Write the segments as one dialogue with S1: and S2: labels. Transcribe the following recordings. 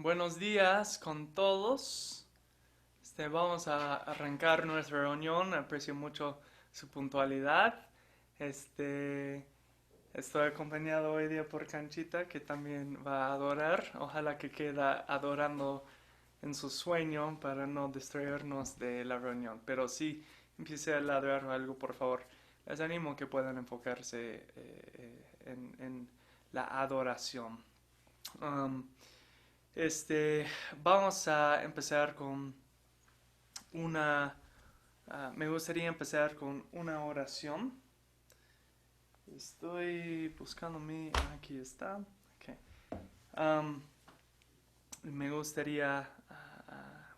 S1: Buenos días con todos. Vamos a arrancar nuestra reunión. Aprecio mucho su puntualidad. Este, Estoy acompañado hoy día por Canchita, que también va a adorar. Ojalá que queda adorando en su sueño para no distraernos de la reunión. Pero si empiece a ladrar o algo, por favor, les animo que puedan enfocarse en la adoración. Um, este, Vamos a empezar con una, me gustaría empezar con una oración. Estoy buscando aquí está. Okay. Um, Me gustaría,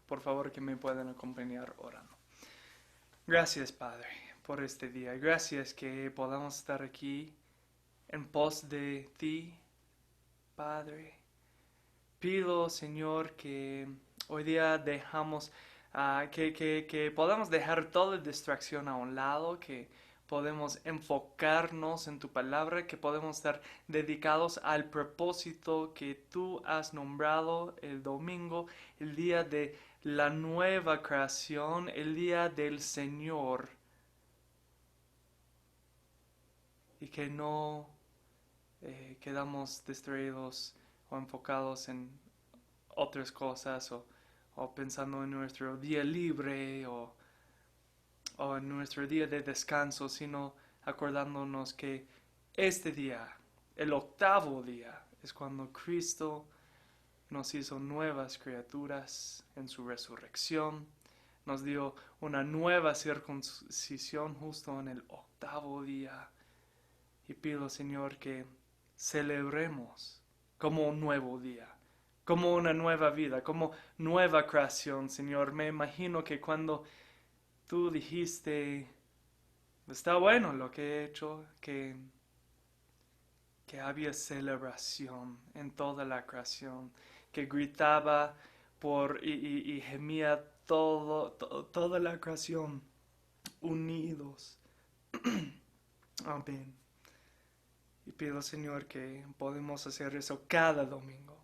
S1: por favor, que me puedan acompañar orando. Gracias, Padre, por este día. Gracias que podamos estar aquí en pos de ti, Padre. Pido, Señor, que hoy día que podamos dejar toda distracción a un lado, que podemos enfocarnos en tu palabra, que podemos estar dedicados al propósito que tú has nombrado el domingo, el día de la nueva creación, el día del Señor, y que no quedamos distraídos o enfocados en otras cosas o pensando en nuestro día libre o en nuestro día de descanso, sino acordándonos que este día, el octavo día, es cuando Cristo nos hizo nuevas criaturas en su resurrección, nos dio una nueva circuncisión justo en el octavo día. Y pido, Señor, que celebremos como un nuevo día, como una nueva vida, como nueva creación, Señor. Me imagino que cuando tú dijiste, está bueno lo que he hecho, que había celebración en toda la creación, que gritaba y gemía toda la creación unidos. Amén. Y pido, Señor, que podemos hacer eso cada domingo,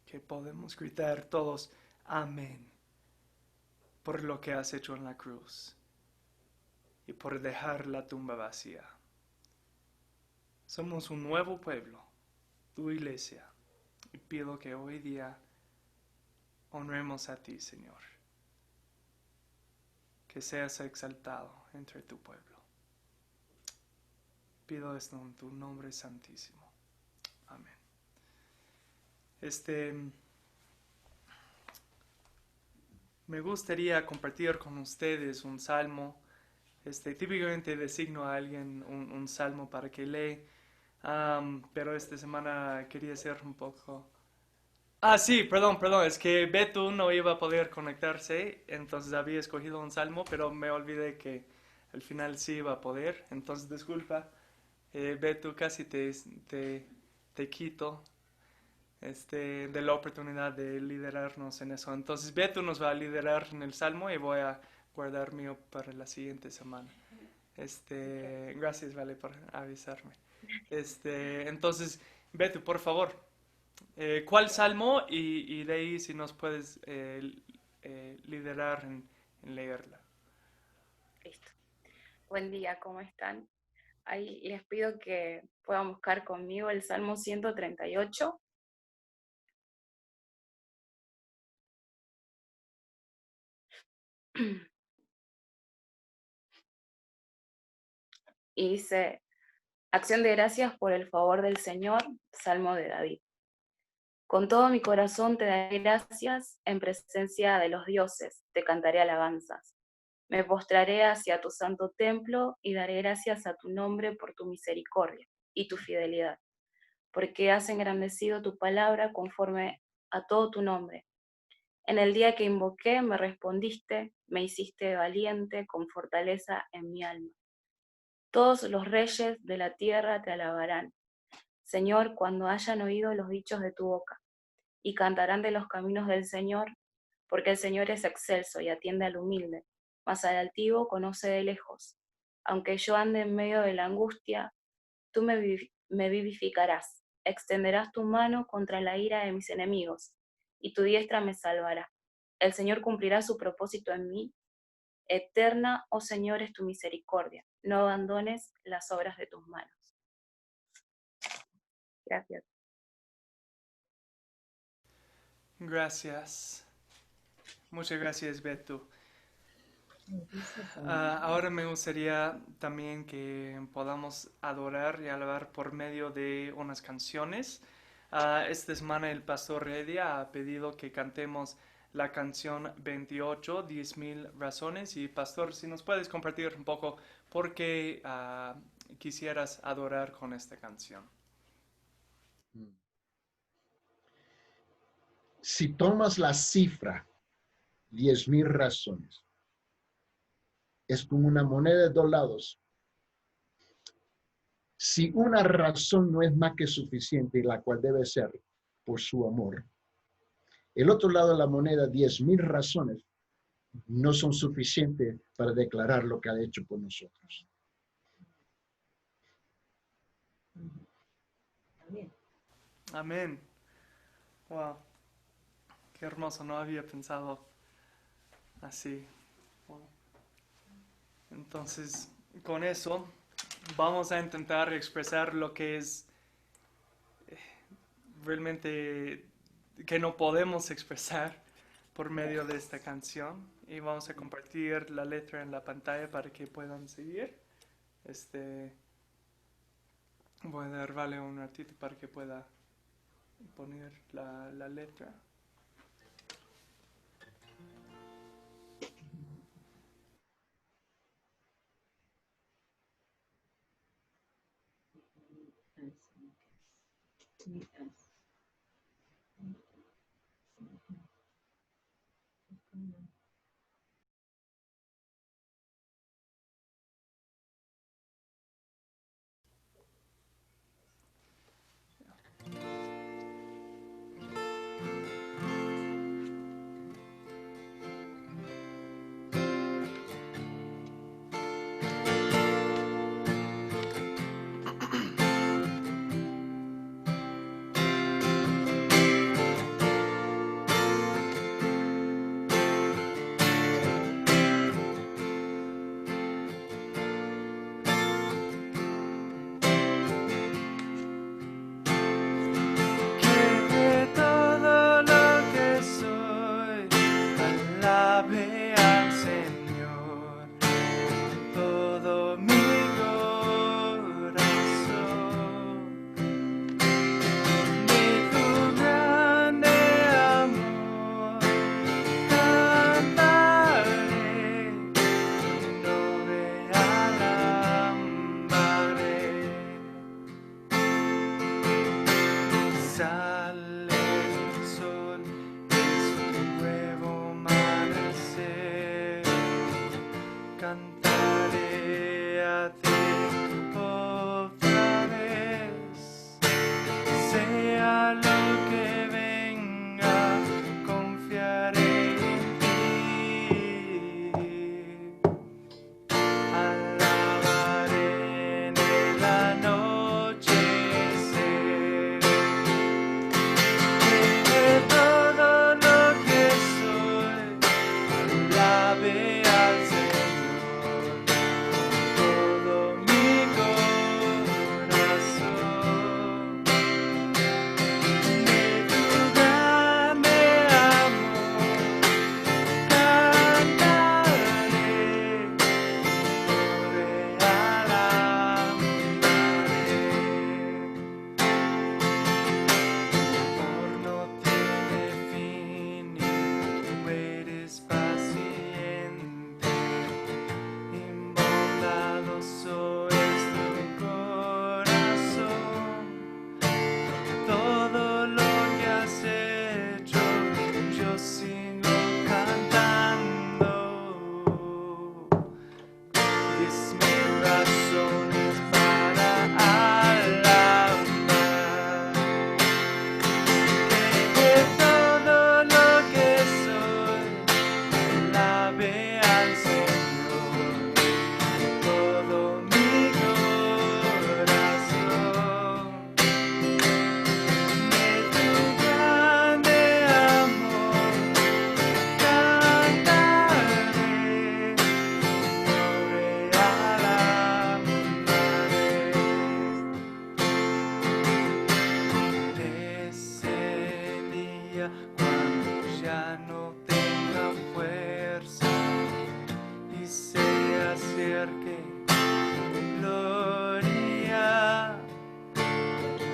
S1: que podemos gritar todos amén por lo que has hecho en la cruz y por dejar la tumba vacía. Somos un nuevo pueblo, tu iglesia, y pido que hoy día honremos a ti, Señor, que seas exaltado entre tu pueblo. Pido esto en tu nombre santísimo. Amén. Este, Me gustaría compartir con ustedes un salmo. Típicamente designo a alguien un salmo para que lee, pero esta semana quería ser un poco... Ah, sí, perdón, es que Beto no iba a poder conectarse, entonces había escogido un salmo, pero me olvidé que al final sí iba a poder, entonces disculpa, Beto, casi te quito de la oportunidad de liderarnos en eso. Entonces Beto nos va a liderar en el salmo y voy a guardar mío para la siguiente semana.
S2: Ok.
S1: Gracias, Vale, por avisarme. Entonces, Beto, por favor, ¿cuál salmo? Y de ahí si nos puedes liderar en leerla.
S2: Listo. Buen día, ¿cómo están? Ahí les pido que puedan buscar conmigo el Salmo 138 y dice, acción de gracias por el favor del Señor, Salmo de David. Con todo mi corazón te daré gracias en presencia de los dioses, te cantaré alabanzas. Me postraré hacia tu santo templo y daré gracias a tu nombre por tu misericordia y tu fidelidad, porque has engrandecido tu palabra conforme a todo tu nombre. En el día que invoqué, me respondiste, me hiciste valiente con fortaleza en mi alma. Todos los reyes de la tierra te alabarán, Señor, cuando hayan oído los dichos de tu boca, y cantarán de los caminos del Señor, porque el Señor es excelso y atiende al humilde, mas al altivo conoce de lejos. Aunque yo ande en medio de la angustia, tú me vivificarás. extenderás tu mano contra la ira de mis enemigos, y tu diestra me salvará. El Señor cumplirá su propósito en mí. Eterna, oh Señor, es tu misericordia. No abandones las obras de tus manos. Gracias.
S1: Gracias. Muchas gracias, Beto. Ahora me gustaría también que podamos adorar y alabar por medio de unas canciones. Esta semana el pastor Redia ha pedido que cantemos la canción 28, 10,000 razones. Y pastor, si nos puedes compartir un poco por qué quisieras adorar con esta canción.
S3: Si tomas la cifra 10,000 razones, es como una moneda de 2 lados. Si una razón no es más que suficiente, la cual debe ser por su amor, el otro lado de la moneda, 10,000 razones, no son suficientes para declarar lo que ha hecho por nosotros.
S4: Amén.
S1: Amén. Wow. Qué hermoso, no había pensado así. Wow. Entonces, con eso, vamos a intentar expresar lo que es realmente que no podemos expresar por medio de esta canción. Y vamos a compartir la letra en la pantalla para que puedan seguir. Voy a darle un ratito para que pueda poner la letra.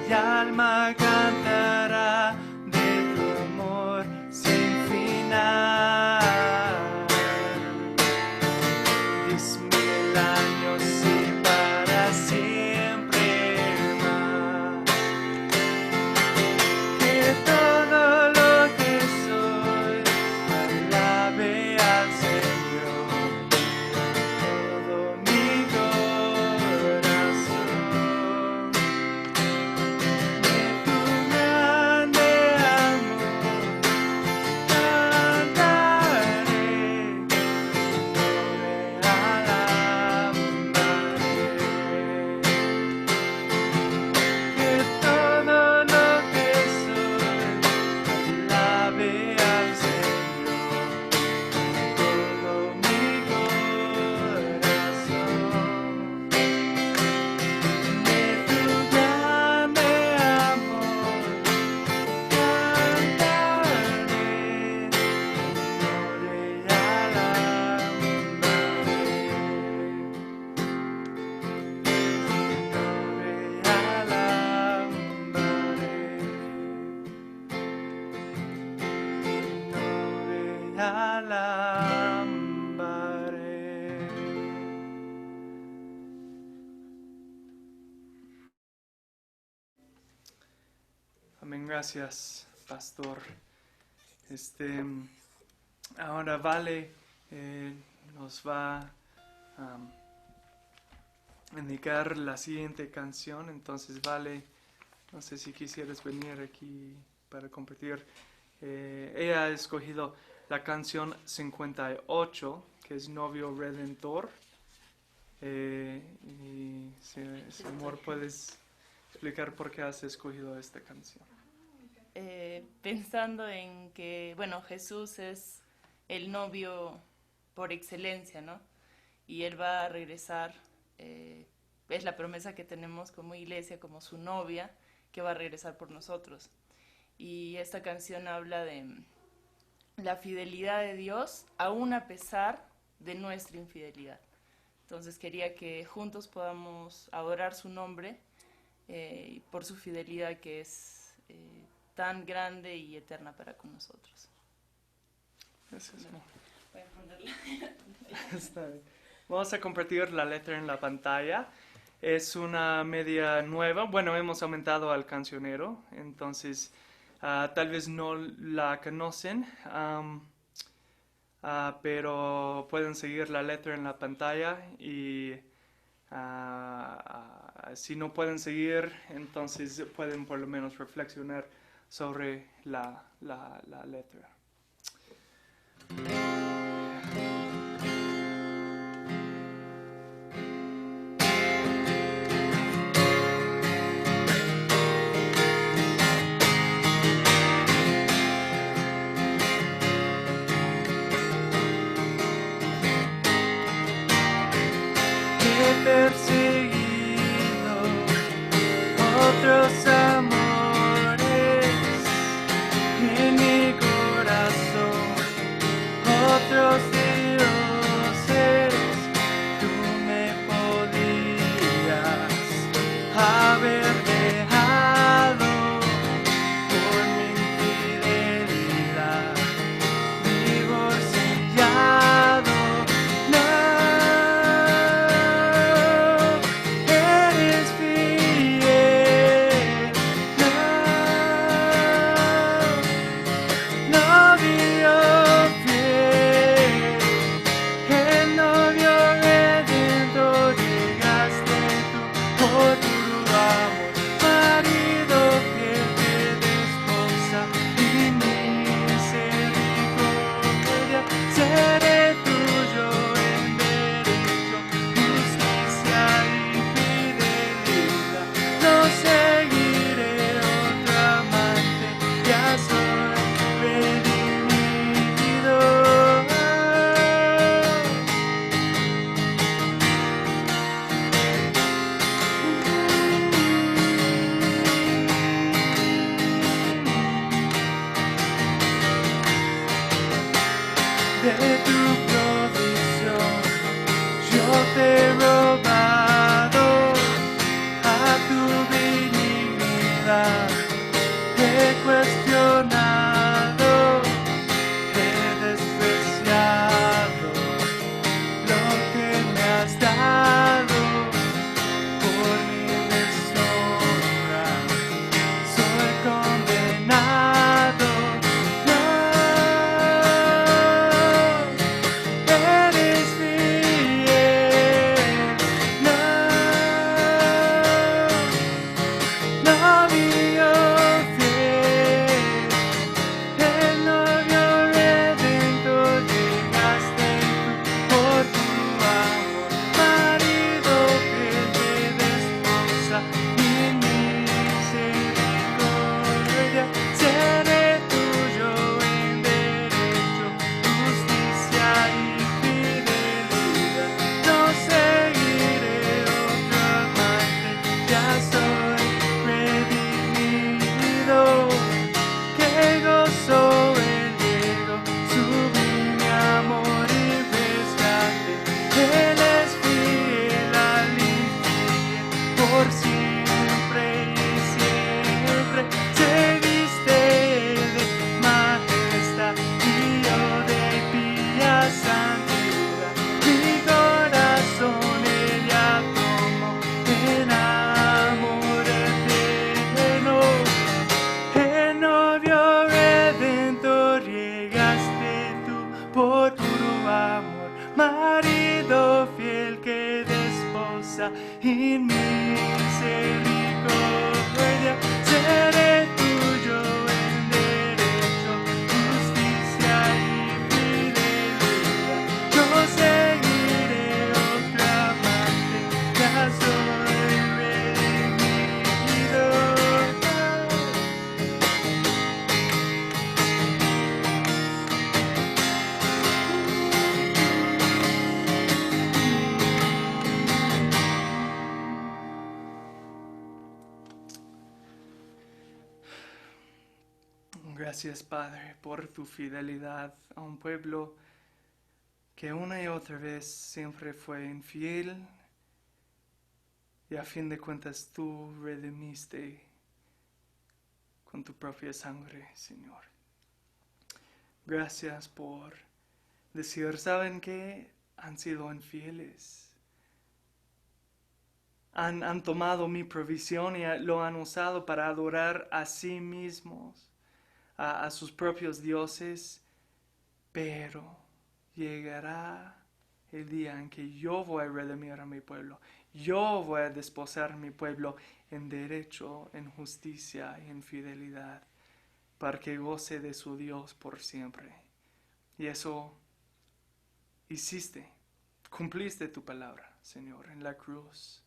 S1: mi alma cantará de tu amor sin final. 10,000 años y para siempre más. Que todo lo que soy alabe al Señor, todo mi corazón. De tu grande amor cantaré, te alabaré. Que todo lo que soy alabe al Señor, todo mi corazón. De tu grande amor cantaré, te alabaré. Amén, gracias, pastor. Ahora Vale nos va a indicar la siguiente canción. Entonces, Vale, no sé si quisieras venir aquí para compartir. Ella ha escogido la canción 58, que es Novio Redentor. Y si amor, ¿puedes explicar por qué has escogido esta canción?
S4: Pensando en que, bueno, Jesús es el novio por excelencia, ¿no? Y Él va a regresar, es la promesa que tenemos como iglesia, como su novia, que va a regresar por nosotros. Y esta canción habla de la fidelidad de Dios, aún a pesar de nuestra infidelidad. Entonces quería que juntos podamos adorar su nombre por su fidelidad que es tan grande y eterna para con nosotros.
S1: Gracias, amor.
S4: Voy a ponerla.
S1: Está bien. Vamos a compartir la letra en la pantalla. Es una media nueva. Bueno, hemos aumentado al cancionero, entonces tal vez no la conocen, pero pueden seguir la letra en la pantalla y si no pueden seguir, entonces pueden por lo menos reflexionar sobre la letra. He perseguido otros amores en mi corazón, otros dioses. Tú me podías haber dejado por mi infidelidad, divorciado. No eres fiel, no, novio fiel. ya soy redimido. Qué gozo el Diego, sublime amor y rescate. Él es fiel al infiel, por siempre y siempre. Se viste de majestad y yo de pía santidad. Mi corazón ella tomó en amor eterno. El novio redentor llegaste tú por puro amor, marido fiel que desposa en misericordia. Seré tuyo en derecho, justicia y fidelidad. Yo seguiré otra amante, ya soy redimido. Gracias, Padre, por tu fidelidad a un pueblo que una y otra vez siempre fue infiel y a fin de cuentas tú redimiste con tu propia sangre, Señor. Gracias por decir, ¿saben qué? Han sido infieles. Han tomado mi provisión y lo han usado para adorar a sí mismos, a sus propios dioses, pero llegará el día en que yo voy a redimir a mi pueblo. Yo voy a desposar a mi pueblo en derecho, en justicia y en fidelidad, para que goce de su Dios por siempre. Y eso hiciste, cumpliste tu palabra, Señor, en la cruz.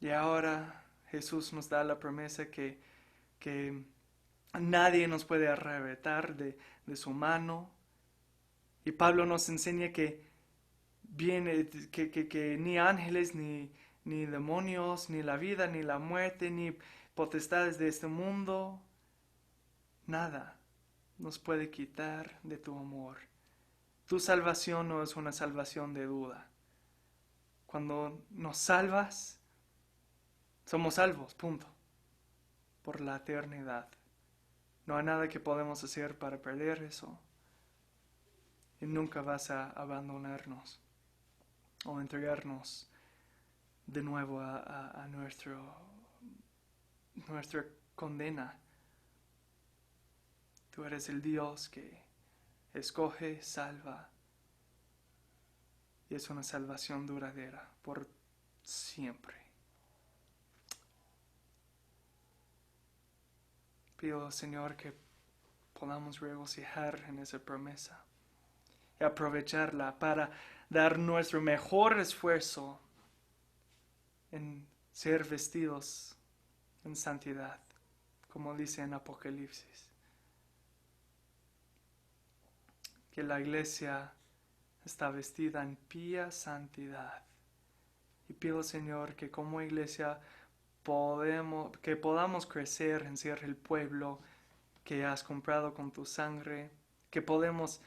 S1: Y ahora Jesús nos da la promesa que nadie nos puede arrebatar de su mano. Y Pablo nos enseña que ni ángeles, ni demonios, ni la vida, ni la muerte, ni potestades de este mundo, nada nos puede quitar de tu amor. Tu salvación no es una salvación de duda. Cuando nos salvas, somos salvos, punto, por la eternidad. No hay nada que podemos hacer para perder eso. Y nunca vas a abandonarnos o entregarnos de nuevo a nuestra condena. Tú eres el Dios que escoge, salva, y es una salvación duradera por siempre. Pido, Señor, que podamos regocijar en esa promesa y aprovecharla para dar nuestro mejor esfuerzo en ser vestidos en santidad, como dice en Apocalipsis. Que la iglesia está vestida en pía santidad. Y pido, Señor, que como iglesia podamos crecer en ser el pueblo que has comprado con tu sangre, que podemos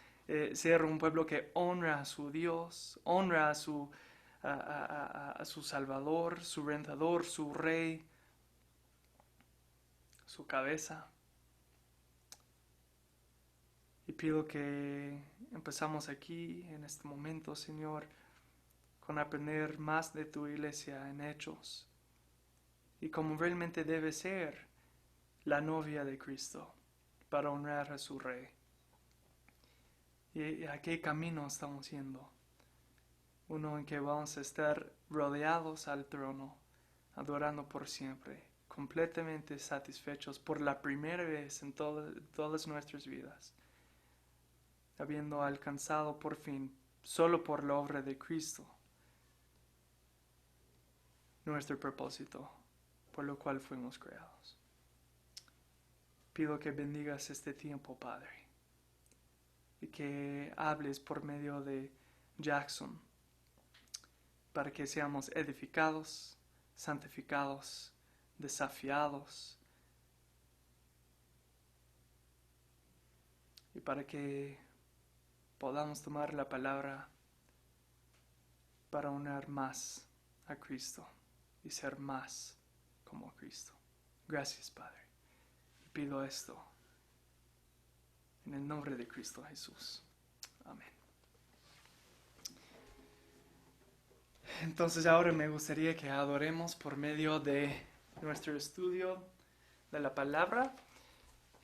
S1: ser un pueblo que honra a su Dios, honra a su Salvador, su Redentor, su Rey, su cabeza. Y pido que empezamos aquí, en este momento, Señor, con aprender más de tu iglesia en hechos y cómo realmente debe ser la novia de Cristo para honrar a su Rey. ¿Y a qué camino estamos yendo? Uno en que vamos a estar rodeados al trono, adorando por siempre, completamente satisfechos por la primera vez en todas nuestras vidas, habiendo alcanzado por fin, solo por la obra de Cristo, nuestro propósito, por lo cual fuimos creados. Pido que bendigas este tiempo, Padre, y que hables por medio de Jackson, para que seamos edificados, santificados, desafiados, y para que podamos tomar la palabra para honrar más a Cristo y ser más como Cristo. Gracias, Padre. Y pido esto en el nombre de Cristo Jesús. Amén. Entonces ahora me gustaría que adoremos por medio de nuestro estudio de la palabra.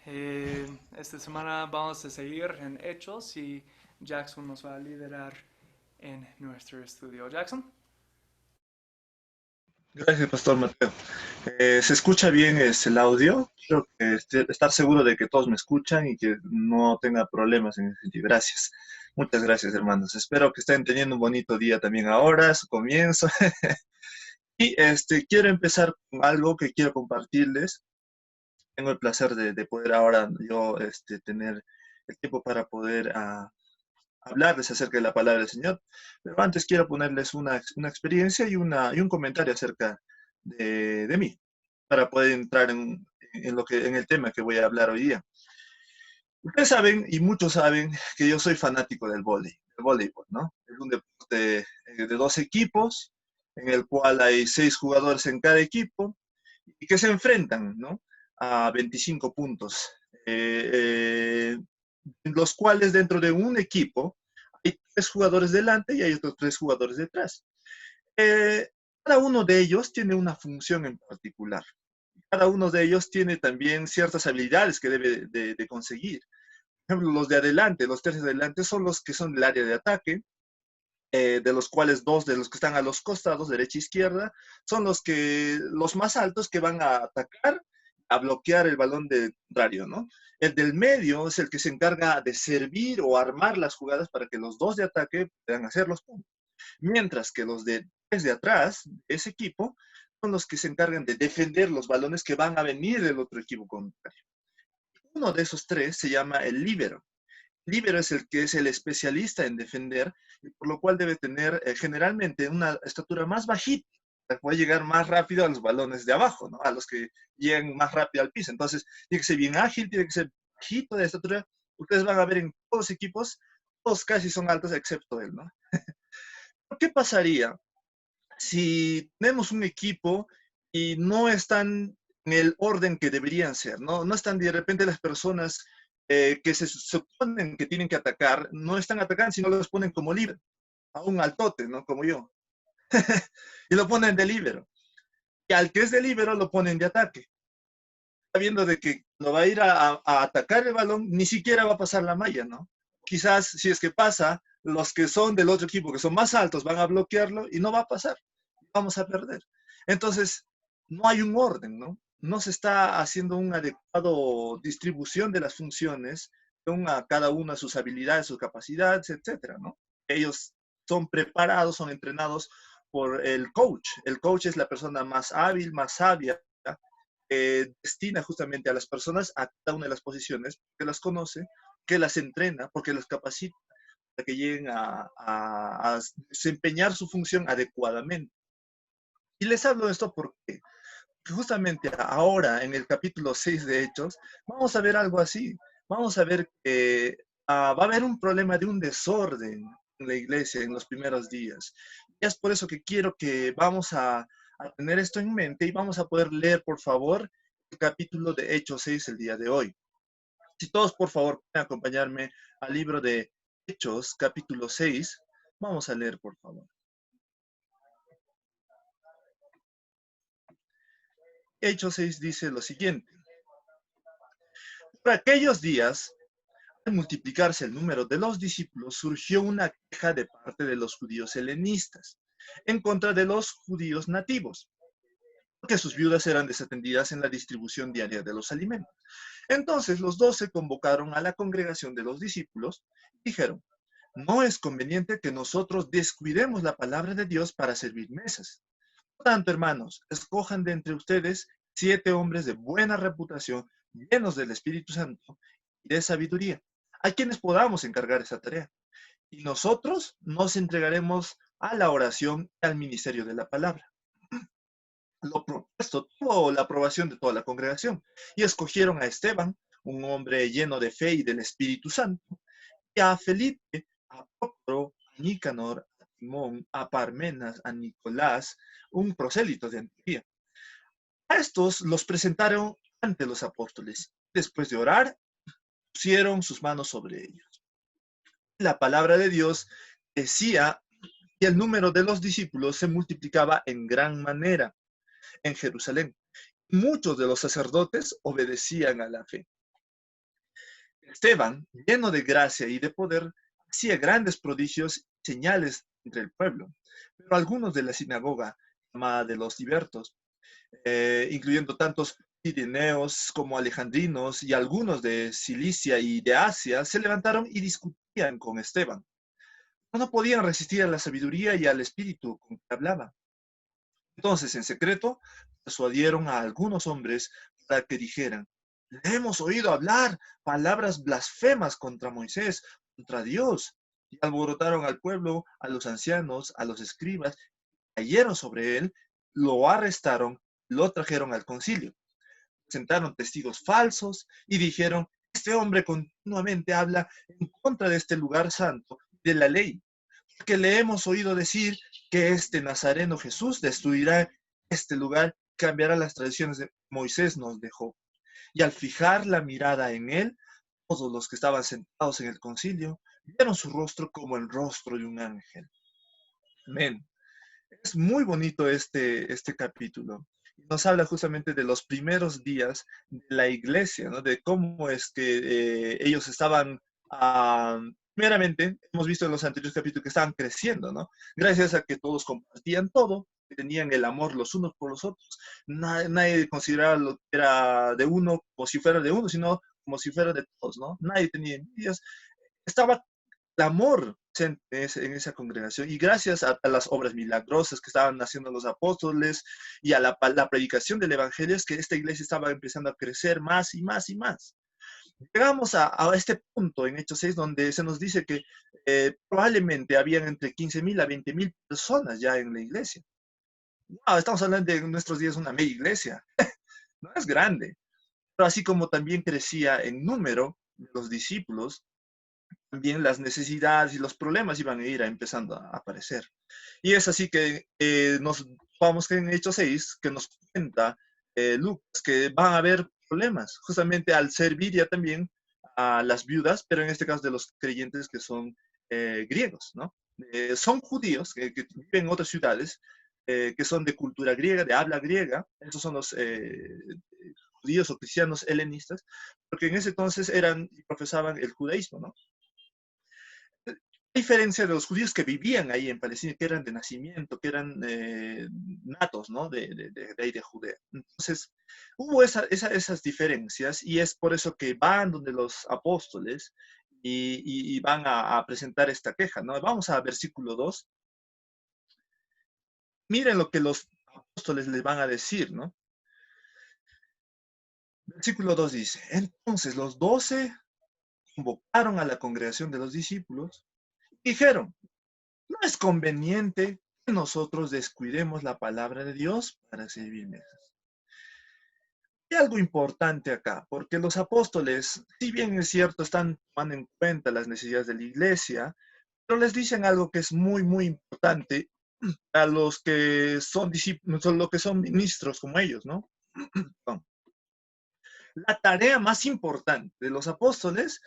S1: Esta semana vamos a seguir en Hechos y Jackson nos va a liderar en nuestro estudio. Jackson.
S5: Gracias, Pastor Mateo. ¿Se escucha bien el audio? Quiero estar seguro de que todos me escuchan y que no tenga problemas en ese sentido. Gracias. Muchas gracias, hermanos. Espero que estén teniendo un bonito día también ahora, su comienzo. Y quiero empezar con algo que quiero compartirles. Tengo el placer de poder ahora yo tener el tiempo para poder hablarles acerca de la palabra del Señor, pero antes quiero ponerles una experiencia y un comentario acerca de mí, para poder entrar en el tema que voy a hablar hoy día. Ustedes saben, y muchos saben, que yo soy fanático del voleibol, ¿no? Es un deporte de 2 equipos, en el cual hay 6 jugadores en cada equipo, y que se enfrentan, ¿no? A 25 puntos. Los cuales dentro de un equipo hay 3 jugadores delante y hay otros 3 jugadores detrás. Cada uno de ellos tiene una función en particular. Cada uno de ellos tiene también ciertas habilidades que debe de conseguir. Por ejemplo, los de adelante, los 3 de adelante son los que son del área de ataque, de los cuales 2 de los que están a los costados, derecha e izquierda, son los más altos que van a atacar, a bloquear el balón de contrario, ¿no? El del medio es el que se encarga de servir o armar las jugadas para que los 2 de ataque puedan hacer los puntos. Mientras que los de atrás, ese equipo, son los que se encargan de defender los balones que van a venir del otro equipo contrario. Uno de esos 3 se llama el líbero. Líbero es el que es el especialista en defender, por lo cual debe tener generalmente una estatura más bajita, para poder llegar más rápido a los balones de abajo, ¿no? A los que llegan más rápido al piso. Entonces, tiene que ser bien ágil, tiene que ser bajito de estatura. Ustedes van a ver en todos los equipos, todos casi son altos excepto él, ¿no? ¿Qué pasaría si tenemos un equipo y no están en el orden que deberían ser, ¿no? No están de repente las personas que se suponen que tienen que atacar, no están atacando, sino los ponen como líbero, a un altote, ¿no? Como yo. Y lo ponen de líbero. Y al que es de líbero lo ponen de ataque. Sabiendo de que lo va a ir a atacar el balón, ni siquiera va a pasar la malla, ¿no? Quizás si es que pasa, los que son del otro equipo, que son más altos, van a bloquearlo y no va a pasar. Vamos a perder. Entonces, no hay un orden, ¿no? No se está haciendo una adecuada distribución de las funciones, a cada uno sus habilidades, sus capacidades, etcétera, ¿no? Ellos son preparados, son entrenados por el coach. El coach es la persona más hábil, más sabia, que destina justamente a las personas a cada una de las posiciones, que las conoce, que las entrena, porque las capacita para que lleguen a desempeñar su función adecuadamente. Y les hablo de esto porque justamente ahora, en el capítulo 6 de Hechos, vamos a ver algo así. Vamos a ver que va a haber un problema de un desorden en la iglesia en los primeros días. Y es por eso que quiero que vamos a tener esto en mente y vamos a poder leer, por favor, el capítulo de Hechos 6 el día de hoy. Si todos, por favor, pueden acompañarme al libro de Hechos, capítulo 6, vamos a leer, por favor. Hechos 6 dice lo siguiente. Por aquellos días, al multiplicarse el número de los discípulos, surgió una queja de parte de los judíos helenistas en contra de los judíos nativos, porque sus viudas eran desatendidas en la distribución diaria de los alimentos. Entonces los 12 convocaron a la congregación de los discípulos y dijeron, no es conveniente que nosotros descuidemos la palabra de Dios para servir mesas. Por tanto, hermanos, escojan de entre ustedes 7 hombres de buena reputación, llenos del Espíritu Santo y de sabiduría, a quienes podamos encargar esa tarea. Y nosotros nos entregaremos a la oración y al ministerio de la palabra. lo propuesto tuvo la aprobación de toda la congregación y escogieron a Esteban, un hombre lleno de fe y del Espíritu Santo, y a Felipe, a Prócoro, a Nicanor, a Timón, a Parmenas, a Nicolás, un prosélito de Antioquía. A estos los presentaron ante los apóstoles. Después de orar, pusieron sus manos sobre ellos. La palabra de Dios decía que el número de los discípulos se multiplicaba en gran manera en Jerusalén. Muchos de los sacerdotes obedecían a la fe. Esteban, lleno de gracia y de poder, hacía grandes prodigios y señales entre el pueblo. Pero algunos de la sinagoga, llamada de los libertos, incluyendo tantos pirineos como alejandrinos y algunos de Cilicia y de Asia, se levantaron y discutían con Esteban. No podían resistir a la sabiduría y al espíritu con que hablaba. Entonces, en secreto, persuadieron a algunos hombres para que dijeran: le hemos oído hablar palabras blasfemas contra Moisés, contra Dios. Y alborotaron al pueblo, a los ancianos, a los escribas, cayeron sobre él, lo arrestaron, lo trajeron al concilio. Presentaron testigos falsos y dijeron: este hombre continuamente habla en contra de este lugar santo, de la ley, porque le hemos oído decir que este Nazareno Jesús destruirá este lugar, cambiará las tradiciones de Moisés nos dejó. Y al fijar la mirada en él, todos los que estaban sentados en el concilio vieron su rostro como el rostro de un ángel. Amén. Es muy bonito este capítulo. Nos habla justamente de los primeros días de la iglesia, ¿no? De cómo es que ellos estaban, primeramente, hemos visto en los anteriores capítulos que estaban creciendo, ¿no? Gracias a que todos compartían todo, que tenían el amor los unos por los otros. Nadie consideraba lo que era de uno como si fuera de uno, sino como si fuera de todos, ¿no? Nadie tenía envidias. Estaba el amor en esa congregación, y gracias a las obras milagrosas que estaban haciendo los apóstoles y a la predicación del evangelio, es que esta iglesia estaba empezando a crecer más y más y más. Llegamos a este punto en Hechos 6 donde se nos dice que probablemente habían entre 15,000 a 20,000 personas ya en la iglesia. Wow, estamos hablando de en nuestros días una media iglesia. No es grande, pero así como también crecía en número de los discípulos, también las necesidades y los problemas iban a ir empezando a aparecer. Y es así que nos vamos en Hechos 6, que nos cuenta Lucas, que van a haber problemas, justamente al servir ya también a las viudas, pero en este caso de los creyentes que son griegos, ¿no? Son judíos que viven en otras ciudades, que son de cultura griega, de habla griega. Esos son los judíos o cristianos helenistas, porque en ese entonces eran y profesaban el judaísmo, ¿no? A diferencia de los judíos que vivían ahí en Palestina, que eran de nacimiento, que eran natos, ¿no? De ahí de Judea. Entonces, hubo esas diferencias, y es por eso que van donde los apóstoles y van a presentar esta queja, ¿no? Vamos a versículo 2. Miren lo que los apóstoles les van a decir, ¿no? Versículo 2 dice: entonces los 12 convocaron a la congregación de los discípulos y dijeron: no es conveniente que nosotros descuidemos la palabra de Dios para servir mesas. Hay algo importante acá, porque los apóstoles, si bien es cierto, están tomando en cuenta las necesidades de la iglesia, pero les dicen algo que es muy, muy importante a los que son discípulos, los que son ministros como ellos, ¿no? La tarea más importante de los apóstoles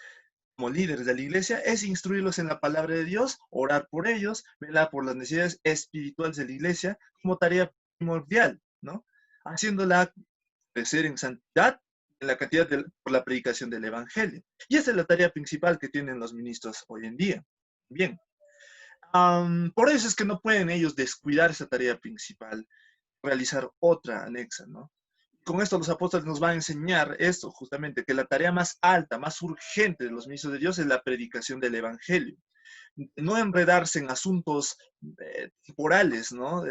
S5: como líderes de la iglesia es instruirlos en la palabra de Dios, orar por ellos, velar por las necesidades espirituales de la iglesia como tarea primordial, ¿no? Haciéndola crecer en santidad, en la cantidad por la predicación del evangelio. Y esa es la tarea principal que tienen los ministros hoy en día. Bien. Por eso es que no pueden ellos descuidar esa tarea principal, realizar otra anexa, ¿no? Con esto los apóstoles nos van a enseñar esto, justamente, que la tarea más alta, más urgente de los ministros de Dios es la predicación del evangelio. No enredarse en asuntos temporales, ¿no?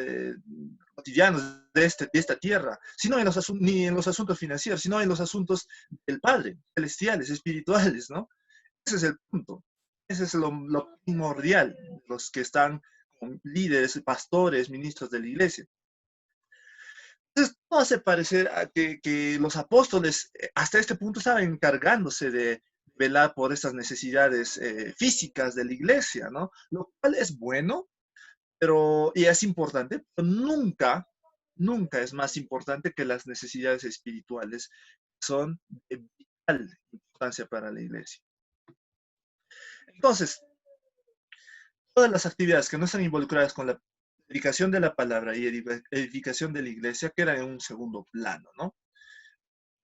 S5: Cotidianos de esta tierra, sino ni en los asuntos financieros, sino en los asuntos del Padre, celestiales, espirituales, ¿no? Ese es el punto. Ese es lo primordial, los que están como líderes, pastores, ministros de la iglesia. no hace parecer a que los apóstoles hasta este punto estaban encargándose de velar por estas necesidades físicas de la iglesia, ¿no? Lo cual es bueno, y es importante, pero nunca es más importante que las necesidades espirituales, que son de vital importancia para la iglesia. Entonces, todas las actividades que no están involucradas con la edificación de la palabra y edificación de la iglesia quedan en un segundo plano, ¿no?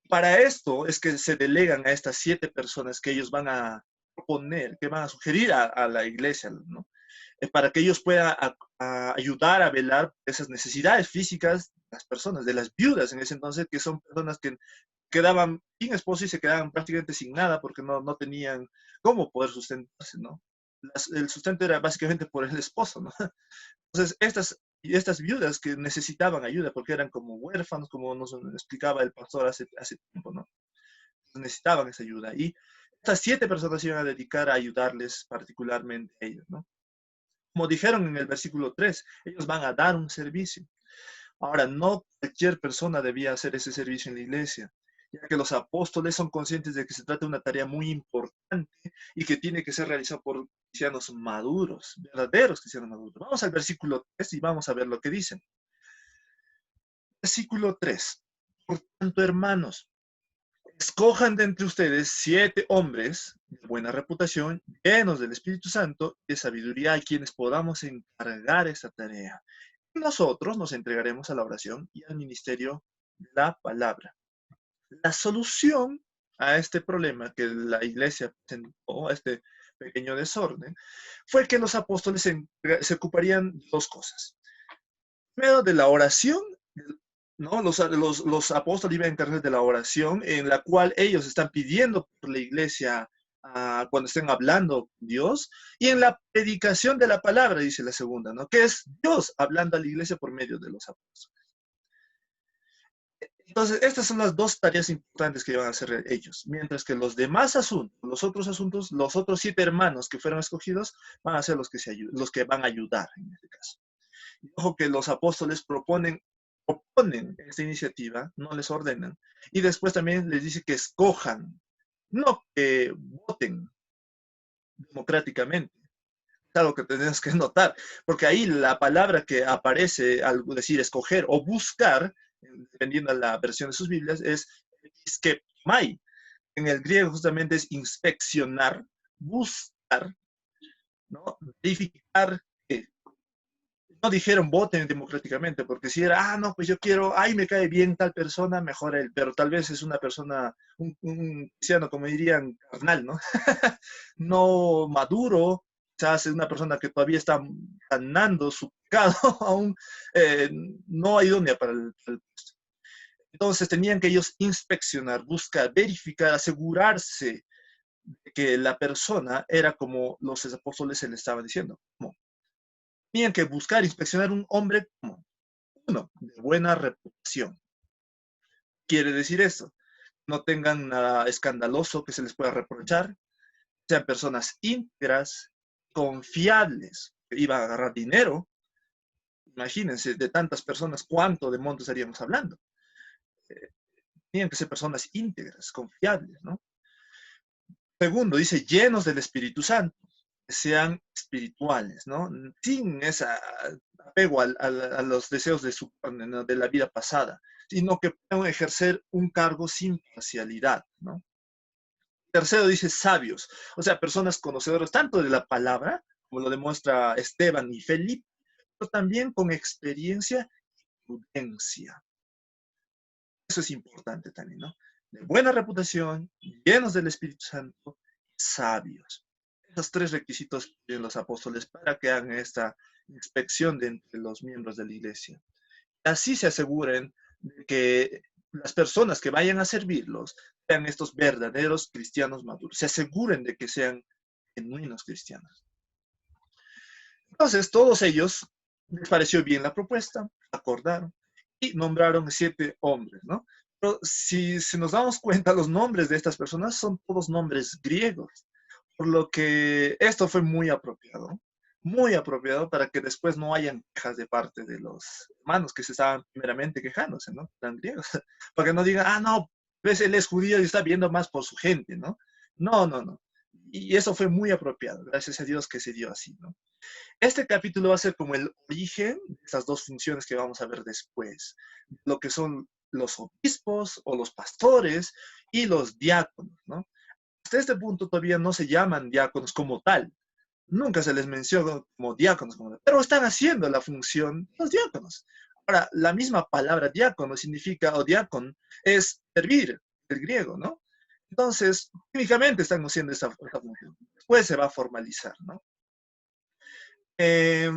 S5: Para esto es que se delegan a estas 7 personas que ellos van a proponer, que van a sugerir a la iglesia, ¿no? Para que ellos puedan ayudar a velar esas necesidades físicas de las personas, de las viudas en ese entonces, que son personas que quedaban sin esposo y se quedaban prácticamente sin nada porque no tenían cómo poder sustentarse, ¿no? El sustento era básicamente por el esposo, ¿no? Entonces, estas viudas que necesitaban ayuda porque eran como huérfanos, como nos explicaba el pastor hace tiempo, ¿no? Necesitaban esa ayuda. Y estas 7 personas se iban a dedicar a ayudarles particularmente a ellos, ¿no? Como dijeron en el versículo 3, ellos van a dar un servicio. Ahora, no cualquier persona debía hacer ese servicio en la iglesia, ya que los apóstoles son conscientes de que se trata de una tarea muy importante y que tiene que ser realizada por cristianos maduros, verdaderos cristianos maduros. Vamos al versículo 3 y vamos a ver lo que dicen. Versículo 3. Por tanto, hermanos, escojan de entre ustedes 7 hombres de buena reputación, llenos del Espíritu Santo y de sabiduría, a quienes podamos encargar esta tarea. Y nosotros nos entregaremos a la oración y al ministerio de la palabra. La solución a este problema que la iglesia presentó, a este pequeño desorden, fue que los apóstoles se ocuparían de 2 cosas. Primero, de la oración, ¿no? Los apóstoles iban a encargarse de la oración, en la cual ellos están pidiendo por la iglesia cuando estén hablando con Dios, y en la predicación de la palabra, dice la segunda, ¿no? Que es Dios hablando a la iglesia por medio de los apóstoles. Entonces, estas son las 2 tareas importantes que iban a hacer ellos, mientras que los demás asuntos, los otros 7 hermanos que fueron escogidos, van a ser los que van a ayudar en este caso. Y ojo que los apóstoles proponen esta iniciativa, no les ordenan, y después también les dice que escojan, no que voten democráticamente. Es algo que tenemos que notar, porque ahí la palabra que aparece al decir escoger o buscar, dependiendo de la versión de sus Biblias, es skeptomai. En el griego justamente es inspeccionar, buscar, ¿no? Verificar. No dijeron voten democráticamente, porque si era, no, pues yo quiero, me cae bien tal persona, mejor él, pero tal vez es una persona, un cristiano, como dirían, carnal, ¿no? No maduro, quizás es una persona que todavía está sanando su pecado, aún no idónea para el puesto. Entonces tenían que ellos inspeccionar, buscar, verificar, asegurarse de que la persona era como los apóstoles se le estaban diciendo, como tenían que buscar, inspeccionar un hombre como uno de buena reputación. Quiere decir esto, no tengan nada escandaloso que se les pueda reprochar, sean personas íntegras, confiables, que iban a agarrar dinero. Imagínense, de tantas personas, ¿cuánto de montos estaríamos hablando? Tenían que ser personas íntegras, confiables, ¿no? Segundo, dice, llenos del Espíritu Santo, que sean espirituales, ¿no? Sin ese apego a los deseos de su carne, ¿no? De la vida pasada, sino que puedan ejercer un cargo sin parcialidad, ¿no? Tercero, dice sabios, o sea, personas conocedoras tanto de la palabra, como lo demuestra Esteban y Felipe, pero también con experiencia y prudencia. Eso es importante también, ¿no? De buena reputación, llenos del Espíritu Santo, sabios. Esos 3 requisitos piden los apóstoles para que hagan esta inspección de entre los miembros de la iglesia. Así se aseguren de que las personas que vayan a servirlos sean estos verdaderos cristianos maduros. Se aseguren de que sean genuinos cristianos. Entonces, todos ellos les pareció bien la propuesta, acordaron y nombraron 7 hombres, ¿no? Pero si nos damos cuenta, los nombres de estas personas son todos nombres griegos, por lo que esto fue muy apropiado. muy apropiado para que después no hayan quejas de parte de los hermanos que se estaban primeramente quejándose, ¿no? Eran griegos. Para que no digan, ah, no, pues él es judío y está viendo más por su gente, ¿no? No, no, no. Y eso fue muy apropiado, gracias a Dios que se dio así, ¿no? Este capítulo va a ser como el origen de estas dos funciones que vamos a ver después, lo que son los obispos o los pastores y los diáconos, ¿no? Hasta este punto todavía no se llaman diáconos como tal, nunca se les menciona como diáconos, pero están haciendo la función de los diáconos. Ahora, la misma palabra diácono significa, o diácono, es servir, el griego, ¿no? Entonces, técnicamente están haciendo esa función. Después se va a formalizar, ¿no? Eh,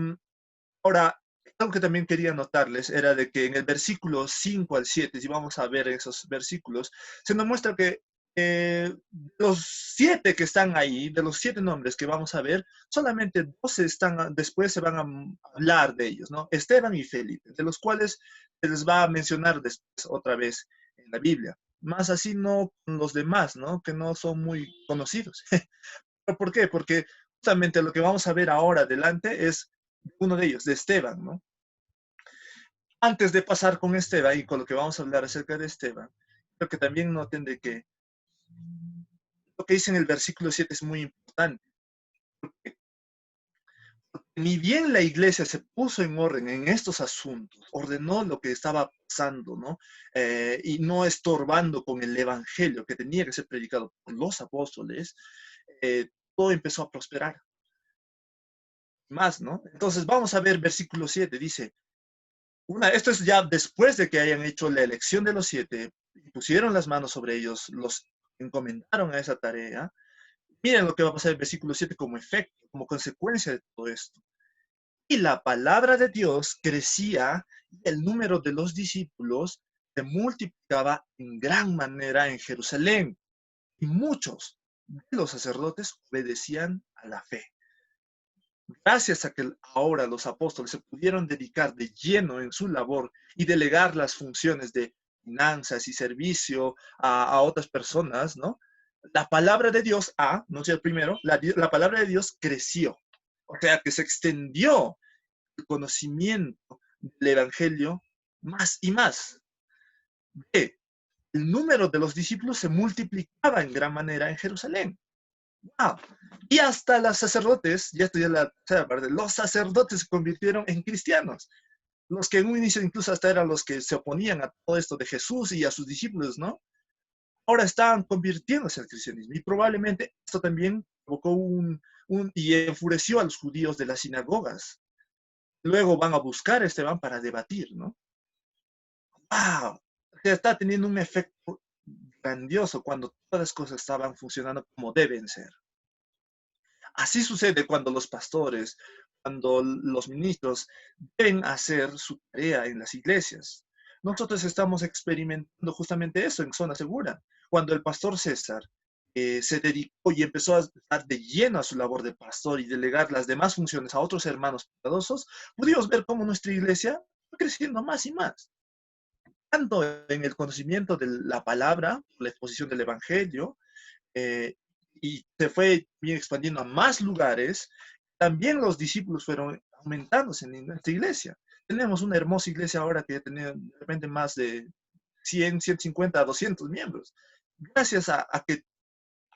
S5: Ahora, algo que también quería notarles era de que en el versículo 5 al 7, si vamos a ver esos versículos, se nos muestra que los 7 que están ahí, de los 7 nombres que vamos a ver, solamente 12 están, después se van a hablar de ellos, ¿no? Esteban y Felipe, de los cuales se les va a mencionar después otra vez en la Biblia. Más así no con los demás, ¿no? Que no son muy conocidos. ¿Por qué? Porque justamente lo que vamos a ver ahora adelante es uno de ellos, de Esteban, ¿no? Antes de pasar con Esteban y con lo que vamos a hablar acerca de Esteban, creo que también noten de que lo que dice en el versículo 7 es muy importante. Porque ni bien la iglesia se puso en orden en estos asuntos, ordenó lo que estaba pasando, ¿no? Y no estorbando con el evangelio que tenía que ser predicado por los apóstoles, todo empezó a prosperar. Más, ¿no? Entonces vamos a ver versículo 7, dice, esto es ya después de que hayan hecho la elección de los 7, pusieron las manos sobre ellos, los encomendaron a esa tarea. Miren lo que va a pasar en el versículo 7 como efecto, como consecuencia de todo esto. Y la palabra de Dios crecía y el número de los discípulos se multiplicaba en gran manera en Jerusalén. Y muchos de los sacerdotes obedecían a la fe. Gracias a que ahora los apóstoles se pudieron dedicar de lleno en su labor y delegar las funciones de finanzas y servicio a otras personas, ¿no? La palabra de Dios, no sé el primero, la palabra de Dios creció. O sea, que se extendió el conocimiento del Evangelio más y más. B, el número de los discípulos se multiplicaba en gran manera en Jerusalén. Y hasta los sacerdotes, ya estoy en la tercera parte, los sacerdotes se convirtieron en cristianos. Los que en un inicio incluso hasta eran los que se oponían a todo esto de Jesús y a sus discípulos, ¿no? Ahora estaban convirtiéndose al cristianismo. Y probablemente esto también provocó y enfureció a los judíos de las sinagogas. Luego van a buscar a Esteban para debatir, ¿no? ¡Wow! Se está teniendo un efecto grandioso cuando todas las cosas estaban funcionando como deben ser. Así sucede cuando los pastores, cuando los ministros deben hacer su tarea en las iglesias. Nosotros estamos experimentando justamente eso en Zona Segura. Cuando el pastor César se dedicó y empezó a dar de lleno a su labor de pastor y delegar las demás funciones a otros hermanos piadosos, pudimos ver cómo nuestra iglesia fue creciendo más y más. Tanto en el conocimiento de la palabra, la exposición del evangelio, y se fue bien expandiendo a más lugares, también los discípulos fueron aumentándose en nuestra iglesia. Tenemos una hermosa iglesia ahora que tiene de repente más de 100, 150, 200 miembros. Gracias a que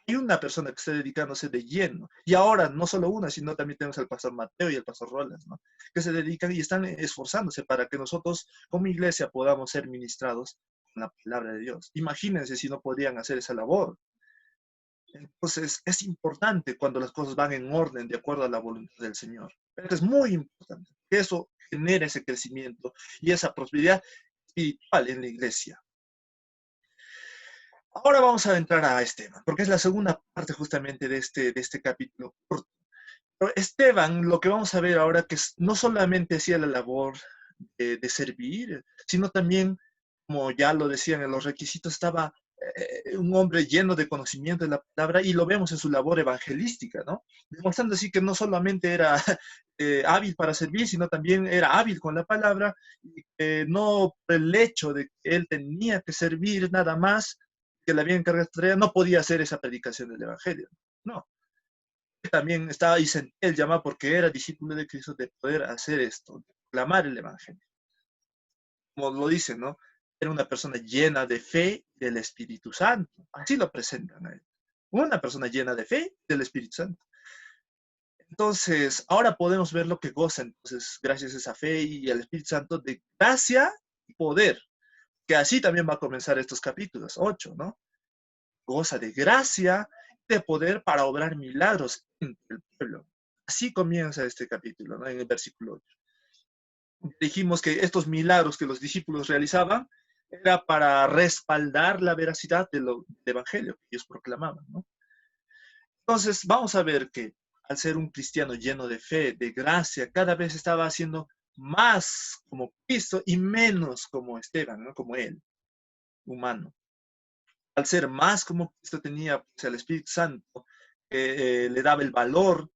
S5: hay una persona que está dedicándose de lleno. Y ahora no solo una, sino también tenemos al pastor Mateo y al pastor Roland, ¿no? Que se dedican y están esforzándose para que nosotros como iglesia podamos ser ministrados con la palabra de Dios. Imagínense si no podrían hacer esa labor. Entonces, es importante cuando las cosas van en orden de acuerdo a la voluntad del Señor. Pero es muy importante que eso genere ese crecimiento y esa prosperidad espiritual en la iglesia. Ahora vamos a entrar a Esteban, porque es la segunda parte justamente de este capítulo corto. Pero Esteban, lo que vamos a ver ahora, que no solamente hacía la labor de servir, sino también, como ya lo decían en los requisitos, estaba un hombre lleno de conocimiento de la palabra y lo vemos en su labor evangelística, ¿no? Demostrando así que no solamente era hábil para servir, sino también era hábil con la palabra, y no por el hecho de que él tenía que servir nada más, que le había encargado esta tarea, no podía hacer esa predicación del evangelio, no. también estaba y sentía el llamado porque era discípulo de Cristo de poder hacer esto, de proclamar el Evangelio. Como lo dicen, ¿no? Era una persona llena de fe del Espíritu Santo. Así lo presentan a él. Una persona llena de fe del Espíritu Santo. Entonces, ahora podemos ver lo que goza, entonces, gracias a esa fe y al Espíritu Santo, de gracia y poder, que así también va a comenzar estos capítulos 8, ¿no? Goza de gracia y de poder para obrar milagros entre el pueblo. Así comienza este capítulo, ¿no? En el versículo 8. Dijimos que estos milagros que los discípulos realizaban era para respaldar la veracidad del evangelio que ellos proclamaban, ¿no? Entonces, vamos a ver que al ser un cristiano lleno de fe, de gracia, cada vez estaba haciendo más como Cristo y menos como Esteban, ¿no? Como él, humano. Al ser más como Cristo tenía pues, el Espíritu Santo, le daba el valor,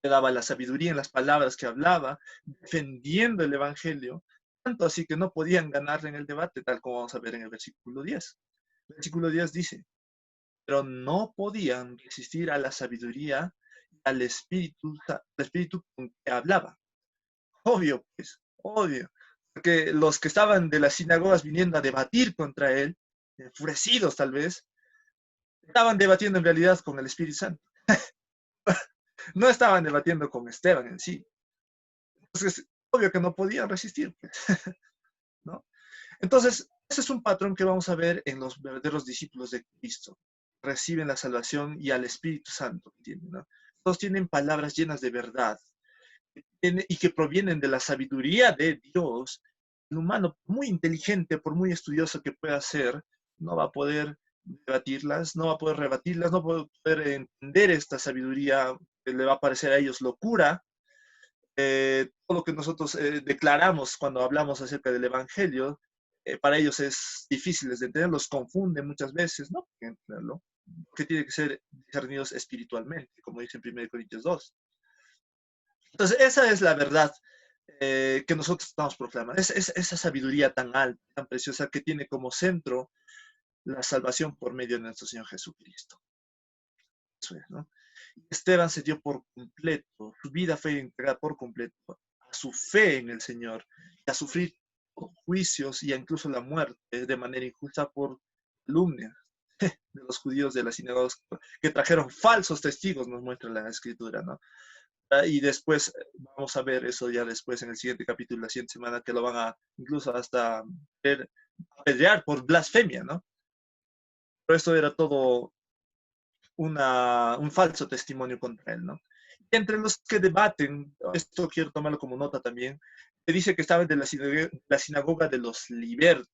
S5: le daba la sabiduría en las palabras que hablaba, defendiendo el Evangelio, tanto así que no podían ganarle en el debate, tal como vamos a ver en el versículo 10. El versículo 10 dice, pero no podían resistir a la sabiduría, al espíritu con que hablaba. Obvio, pues, obvio. Porque los que estaban de las sinagogas viniendo a debatir contra él, enfurecidos tal vez, estaban debatiendo en realidad con el Espíritu Santo. No estaban debatiendo con Esteban en sí. Entonces, obvio que no podían resistir, pues, ¿no? Entonces, ese es un patrón que vamos a ver en los verdaderos discípulos de Cristo. Reciben la salvación y al Espíritu Santo, ¿entienden? ¿No? Todos tienen palabras llenas de verdad y que provienen de la sabiduría de Dios. El humano, muy inteligente, por muy estudioso que pueda ser, no va a poder debatirlas, no va a poder rebatirlas, no va a poder entender esta sabiduría que le va a parecer a ellos locura. Todo lo que nosotros declaramos cuando hablamos acerca del Evangelio, para ellos es difícil de entender, los confunde muchas veces, ¿no? Que tiene que ser discernidos espiritualmente, como dice en 1 Corintios 2. Entonces, esa es la verdad que nosotros estamos proclamando. Es esa sabiduría tan alta, tan preciosa, que tiene como centro la salvación por medio de nuestro Señor Jesucristo. Eso es, ¿no? Esteban se dio por completo, su vida fue entregada por completo a su fe en el Señor y a sufrir juicios y incluso la muerte de manera injusta por calumnias de los judíos de las sinagogas que trajeron falsos testigos, nos muestra la escritura, ¿no? Y después vamos a ver eso ya después en el siguiente capítulo, la siguiente semana, que lo van a incluso hasta apedrear por blasfemia, ¿no? Pero esto era todo un falso testimonio contra él, ¿no? Y entre los que debaten, esto quiero tomarlo como nota también, se dice que estaban de la sinagoga de los libertos,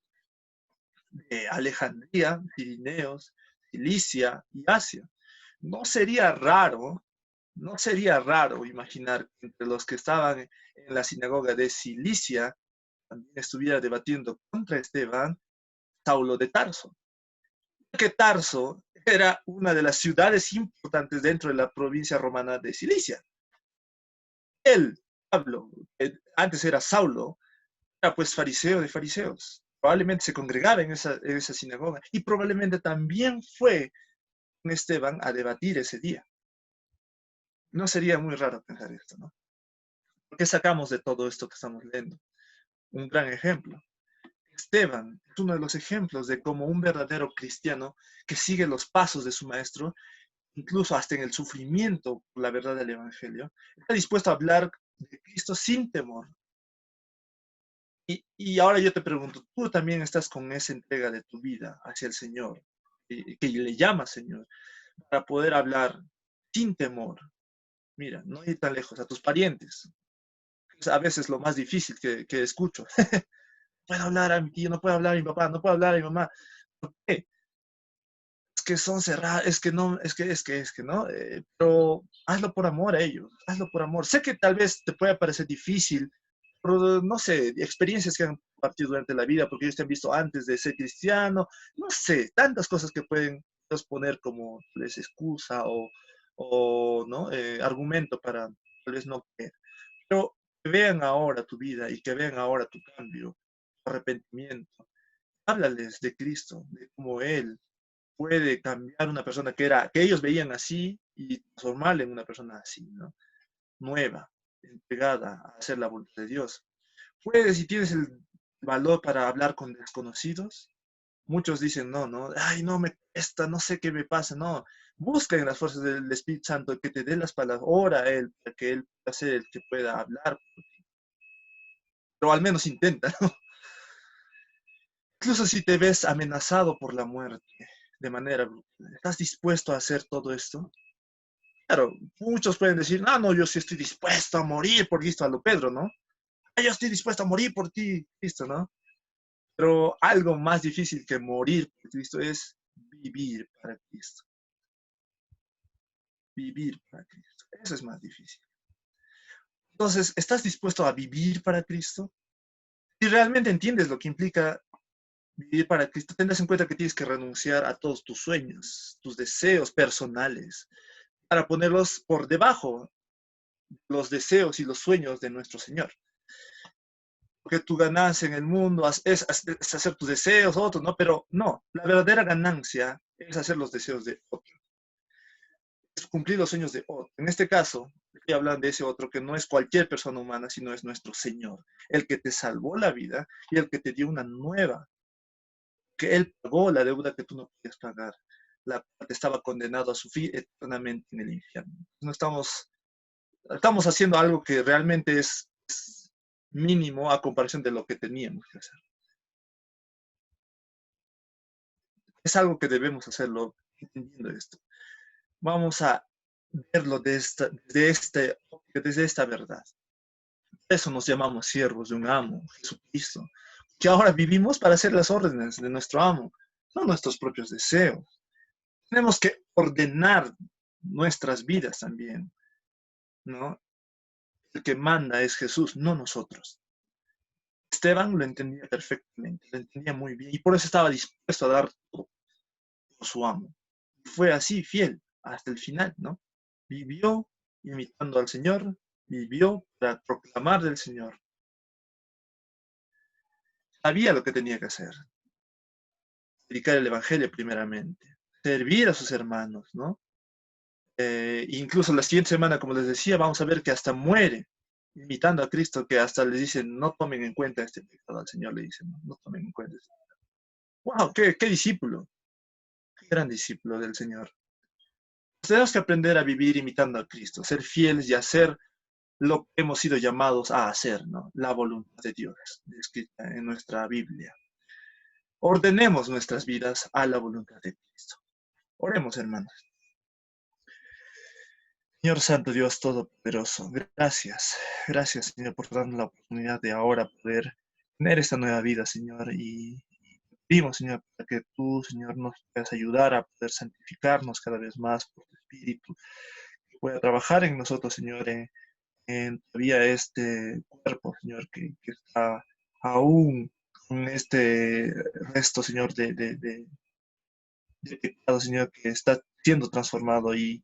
S5: de Alejandría, Cirineos, Cilicia y Asia. No sería raro, no sería raro imaginar que entre los que estaban en la sinagoga de Cilicia también estuviera debatiendo contra Esteban, Saulo de Tarso. Que Tarso era una de las ciudades importantes dentro de la provincia romana de Cilicia. Él, Pablo, antes era Saulo, era pues fariseo de fariseos. Probablemente se congregaba en esa sinagoga y probablemente también fue con Esteban a debatir ese día. No sería muy raro pensar esto, ¿no? ¿Qué sacamos de todo esto que estamos leyendo? Un gran ejemplo. Esteban es uno de los ejemplos de cómo un verdadero cristiano que sigue los pasos de su maestro, incluso hasta en el sufrimiento por la verdad del Evangelio, está dispuesto a hablar de Cristo sin temor. Y ahora yo te pregunto, ¿tú también estás con esa entrega de tu vida hacia el Señor, que le llamas Señor, para poder hablar sin temor? Mira, no ir tan lejos, a tus parientes. Es a veces lo más difícil que escucho. No puedo hablar a mi tío, no puedo hablar a mi papá, no puedo hablar a mi mamá. ¿Por qué? Es que son cerrados, es que no, es que no, pero hazlo por amor a ellos, hazlo por amor. Sé que tal vez te pueda parecer difícil, pero no sé, experiencias que han partido durante la vida, porque ellos te han visto antes de ser cristiano, no sé, tantas cosas que pueden poner como les excusa o ¿no? Argumento para tal vez no creer. Pero que vean ahora tu vida y que vean ahora tu cambio, tu arrepentimiento. Háblales de Cristo, de cómo Él puede cambiar una persona que ellos veían así y transformarle en una persona así, ¿no? Nueva, entregada a hacer la voluntad de Dios. Puedes, si tienes el valor para hablar con desconocidos. Muchos dicen, no, no, ay, no me cuesta, no sé qué me pasa, no. Busca en las fuerzas del Espíritu Santo que te dé las palabras, ora a Él, para que Él pueda ser el que pueda hablar, pero al menos intenta, ¿no? Incluso si te ves amenazado por la muerte de manera brutal, ¿estás dispuesto a hacer todo esto? Claro, muchos pueden decir, no, no, yo sí estoy dispuesto a morir por Cristo, a lo Pedro, ¿no? Ah, yo estoy dispuesto a morir por ti, Cristo, ¿no? Pero algo más difícil que morir por Cristo es vivir para Cristo. Vivir para Cristo. Eso es más difícil. Entonces, ¿estás dispuesto a vivir para Cristo? Si realmente entiendes lo que implica vivir para Cristo, tendrás en cuenta que tienes que renunciar a todos tus sueños, tus deseos personales, para ponerlos por debajo de los deseos y los sueños de nuestro Señor. Porque tu ganancia en el mundo es hacer tus deseos, otros, ¿no? Pero no, la verdadera ganancia es hacer los deseos de otros. Es cumplir los sueños de otro. En este caso, estoy hablando de ese otro que no es cualquier persona humana, sino es nuestro Señor, el que te salvó la vida y el que te dio una nueva, que Él pagó la deuda que tú no podías pagar, la cual te estaba condenado a sufrir eternamente en el infierno. No estamos haciendo algo que realmente es mínimo a comparación de lo que teníamos que hacer. Es algo que debemos hacerlo entendiendo esto. Vamos a verlo desde esta verdad. Por eso nos llamamos siervos de un amo, Jesucristo, que ahora vivimos para hacer las órdenes de nuestro amo, no nuestros propios deseos. Tenemos que ordenar nuestras vidas también, ¿no? El que manda es Jesús, no nosotros. Esteban lo entendía perfectamente, lo entendía muy bien y por eso estaba dispuesto a dar todo por su amo. Fue así, fiel, hasta el final, ¿no? Vivió imitando al Señor, vivió para proclamar del Señor. Sabía lo que tenía que hacer, predicar el Evangelio primeramente, servir a sus hermanos, ¿no? Incluso la siguiente semana, como les decía, vamos a ver que hasta muere imitando a Cristo, que hasta les dicen, no tomen en cuenta este pecado, al Señor le dicen, no, no tomen en cuenta este pecado. ¡Wow! ¡Qué discípulo! ¡Qué gran discípulo del Señor! Tenemos que aprender a vivir imitando a Cristo, ser fieles y hacer lo que hemos sido llamados a hacer, ¿no? La voluntad de Dios, descrita en nuestra Biblia. Ordenemos nuestras vidas a la voluntad de Cristo. Oremos, hermanos. Señor Santo Dios Todopoderoso, gracias, gracias Señor por darnos la oportunidad de ahora poder tener esta nueva vida, Señor, y pedimos, Señor, para que tú, Señor, nos puedas ayudar a poder santificarnos cada vez más por tu Espíritu, que pueda trabajar en nosotros, Señor, en todavía este cuerpo, Señor, que está aún con este resto, Señor, de pecado, Señor, que está siendo transformado y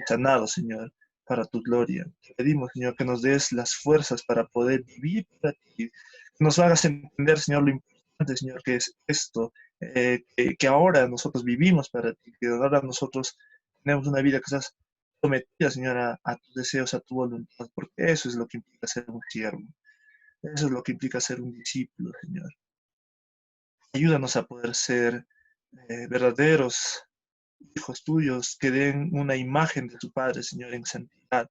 S5: sanado, Señor, para tu gloria. Te pedimos, Señor, que nos des las fuerzas para poder vivir para ti, que nos hagas entender, Señor, lo importante, Señor, que es esto, que ahora nosotros vivimos para ti, que ahora nosotros tenemos una vida que estás sometida, Señor, a tus deseos, a tu voluntad, porque eso es lo que implica ser un siervo, eso es lo que implica ser un discípulo, Señor. Ayúdanos a poder ser verdaderos hijos tuyos, que den una imagen de tu Padre, Señor, en santidad.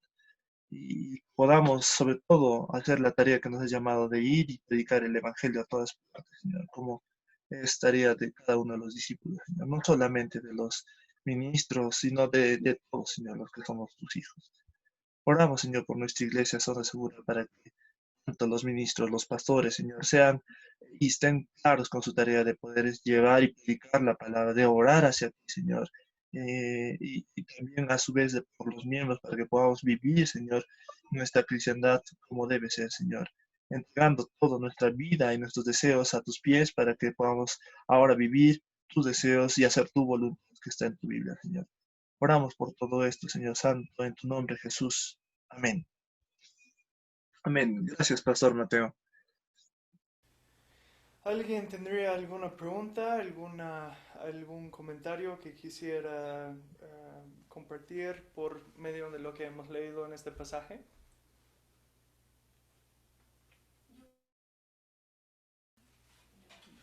S5: Y podamos, sobre todo, hacer la tarea que nos has llamado de ir y predicar el Evangelio a todas partes, Señor, como es tarea de cada uno de los discípulos, Señor, no solamente de los ministros, sino de todos, Señor, los que somos tus hijos. Oramos, Señor, por nuestra iglesia, zona segura, para que tanto los ministros, los pastores, Señor, sean y estén claros con su tarea de poder llevar y predicar la palabra, de orar hacia ti, Señor, y también a su vez por los miembros para que podamos vivir, Señor, nuestra cristiandad como debe ser, Señor, entregando toda nuestra vida y nuestros deseos a tus pies para que podamos ahora vivir tus deseos y hacer tu voluntad que está en tu Biblia, Señor. Oramos por todo esto, Señor Santo, en tu nombre, Jesús. Amén. Amén. Gracias, Pastor Mateo.
S1: ¿Alguien tendría alguna pregunta, algún comentario que quisiera compartir por medio de lo que hemos leído en este pasaje?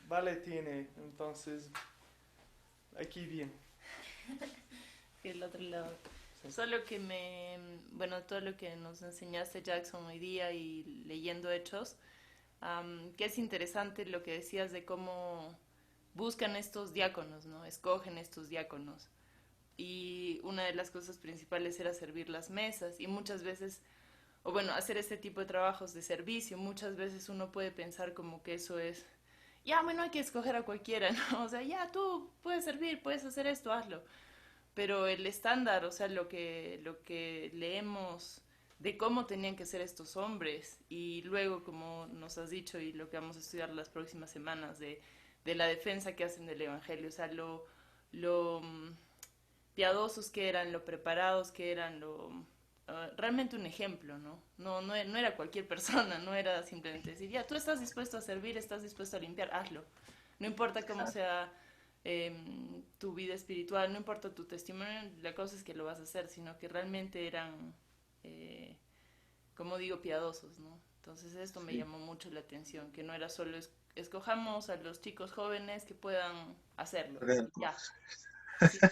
S1: Vale, tiene, entonces aquí bien.
S4: El otro lado.
S1: Sí.
S4: Solo que bueno, todo lo que nos enseñaste, Jackson, hoy día y leyendo Hechos, que es interesante lo que decías de cómo buscan estos diáconos, ¿no? Escogen estos diáconos. Y una de las cosas principales era servir las mesas y muchas veces, o bueno, hacer este tipo de trabajos de servicio, muchas veces uno puede pensar como que eso es, ya, bueno, hay que escoger a cualquiera, ¿no? O sea, ya, tú puedes servir, puedes hacer esto, hazlo. Pero el estándar, o sea, lo que leemos de cómo tenían que ser estos hombres y luego, como nos has dicho y lo que vamos a estudiar las próximas semanas de la defensa que hacen del Evangelio, o sea, lo piadosos que eran, lo preparados que eran, realmente un ejemplo, ¿no? No era cualquier persona, no era simplemente decir, ya, tú estás dispuesto a servir, estás dispuesto a limpiar, hazlo. No importa cómo sea tu vida espiritual, no importa tu testimonio, la cosa es que lo vas a hacer, sino que realmente eran, como digo, piadosos, ¿no? Entonces esto me llamó mucho la atención, que no era solo escojamos a los chicos jóvenes que puedan hacerlo, ya, sino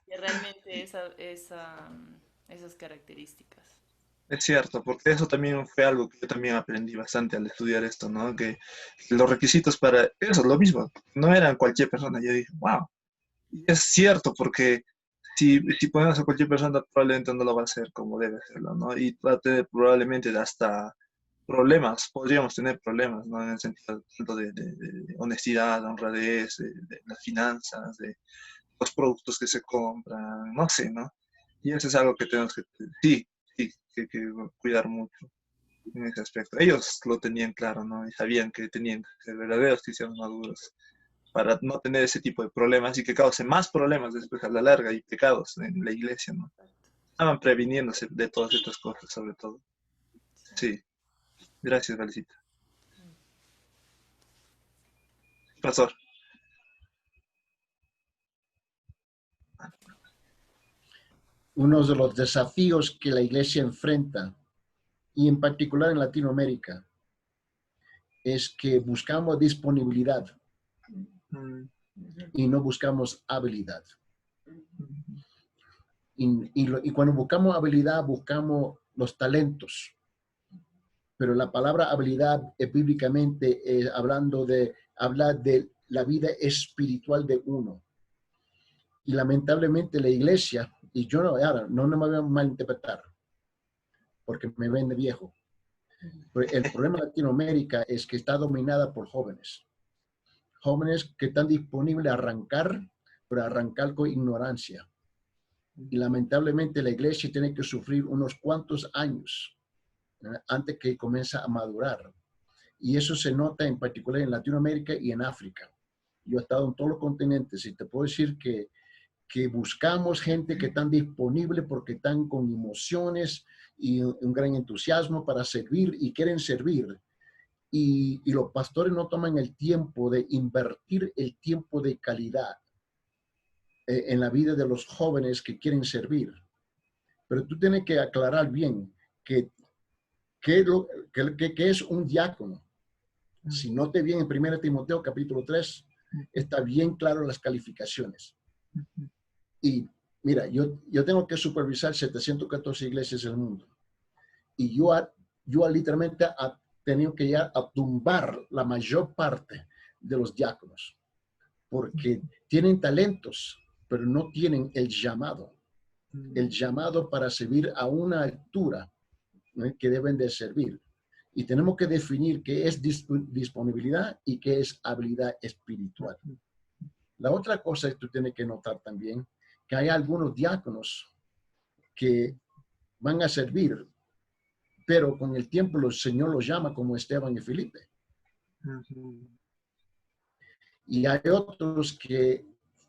S4: que realmente esas características.
S5: Es cierto, porque eso también fue algo que yo también aprendí bastante al estudiar esto, ¿no? Que los requisitos para eso, lo mismo, no eran cualquier persona. Yo dije, wow, y es cierto, porque si ponemos a cualquier persona, probablemente no lo va a hacer como debe hacerlo, ¿no? Y va a tener probablemente hasta problemas, podríamos tener problemas, ¿no? En el sentido tanto de honestidad, honradez, de las finanzas, de los productos que se compran, no sé, ¿no? Y eso es algo que tenemos que, sí, sí, que cuidar mucho en ese aspecto. Ellos lo tenían claro, ¿no? Y sabían que tenían que ser verdaderos cristianos maduros para no tener ese tipo de problemas y que cause más problemas después a la larga y pecados en la iglesia, ¿no? Estaban previniéndose de todas estas cosas, sobre todo.
S4: Sí.
S5: Sí, gracias, Valecita. Pastor.
S3: Uno de los desafíos que la iglesia enfrenta, y en particular en Latinoamérica, es que buscamos disponibilidad y no buscamos habilidad. Y cuando buscamos habilidad, buscamos los talentos. Pero la palabra habilidad bíblicamente habla de la vida espiritual de uno. Y lamentablemente la iglesia, y yo no me voy a malinterpretar, porque me ven de viejo. Pero el problema de Latinoamérica es que está dominada por jóvenes. Jóvenes que están disponibles a arrancar, pero arrancar con ignorancia. Y lamentablemente la iglesia tiene que sufrir unos cuantos años antes que comience a madurar. Y eso se nota en particular en Latinoamérica y en África. Yo he estado en todos los continentes y te puedo decir que buscamos gente que están disponible porque están con emociones y un gran entusiasmo para servir y quieren servir. Y los pastores no toman el tiempo de invertir el tiempo de calidad en la vida de los jóvenes que quieren servir. Pero tú tienes que aclarar bien que es un diácono. Si no te viene en 1 Timoteo capítulo 3, está bien claro las calificaciones. Y mira, yo tengo que supervisar 714 iglesias del mundo. Y yo literalmente he tenido que ya a tumbar la mayor parte de los diáconos. Porque tienen talentos, pero no tienen el llamado. El llamado para servir a una altura, ¿no?, que deben de servir. Y tenemos que definir qué es disponibilidad y qué es habilidad espiritual. La otra cosa que tú tienes que notar también, que hay algunos diáconos que van a servir, pero con el tiempo el Señor los llama como Esteban y Felipe. Y hay otros que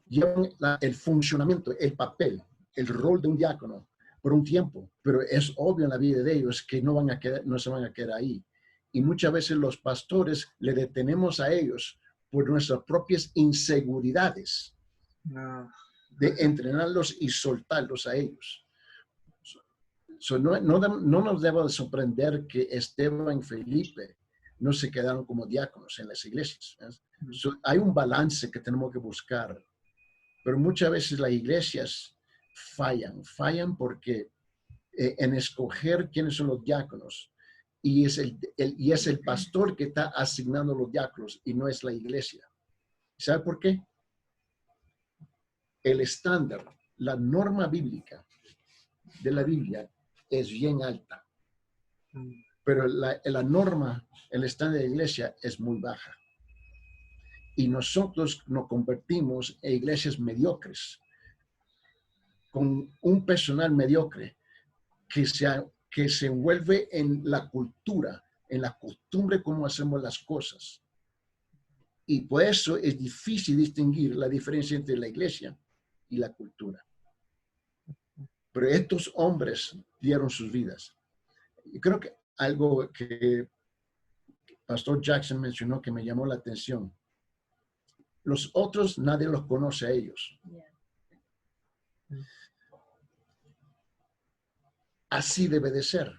S3: llevan el funcionamiento, el papel, el rol de un diácono por un tiempo, pero es obvio en la vida de ellos que no se van a quedar ahí. Y muchas veces los pastores le detenemos a ellos por nuestras propias inseguridades. de entrenarlos y soltarlos a ellos. No nos debe sorprender que Esteban y Felipe no se quedaron como diáconos en las iglesias. Hay un balance que tenemos que buscar, pero muchas veces las iglesias fallan porque en escoger quiénes son los diáconos, y es el pastor que está asignando los diáconos y no es la iglesia. ¿Sabe por qué? El estándar, la norma bíblica de la Biblia es bien alta, pero la norma, el estándar de la iglesia es muy baja. Y nosotros nos convertimos en iglesias mediocres, con un personal mediocre que se envuelve en la cultura, en la costumbre cómo hacemos las cosas. Y por eso es difícil distinguir la diferencia entre la iglesia y la cultura. Pero estos hombres dieron sus vidas. Y creo que algo que Pastor Jackson mencionó que me llamó la atención. Los otros nadie los conoce a ellos. Así debe de ser.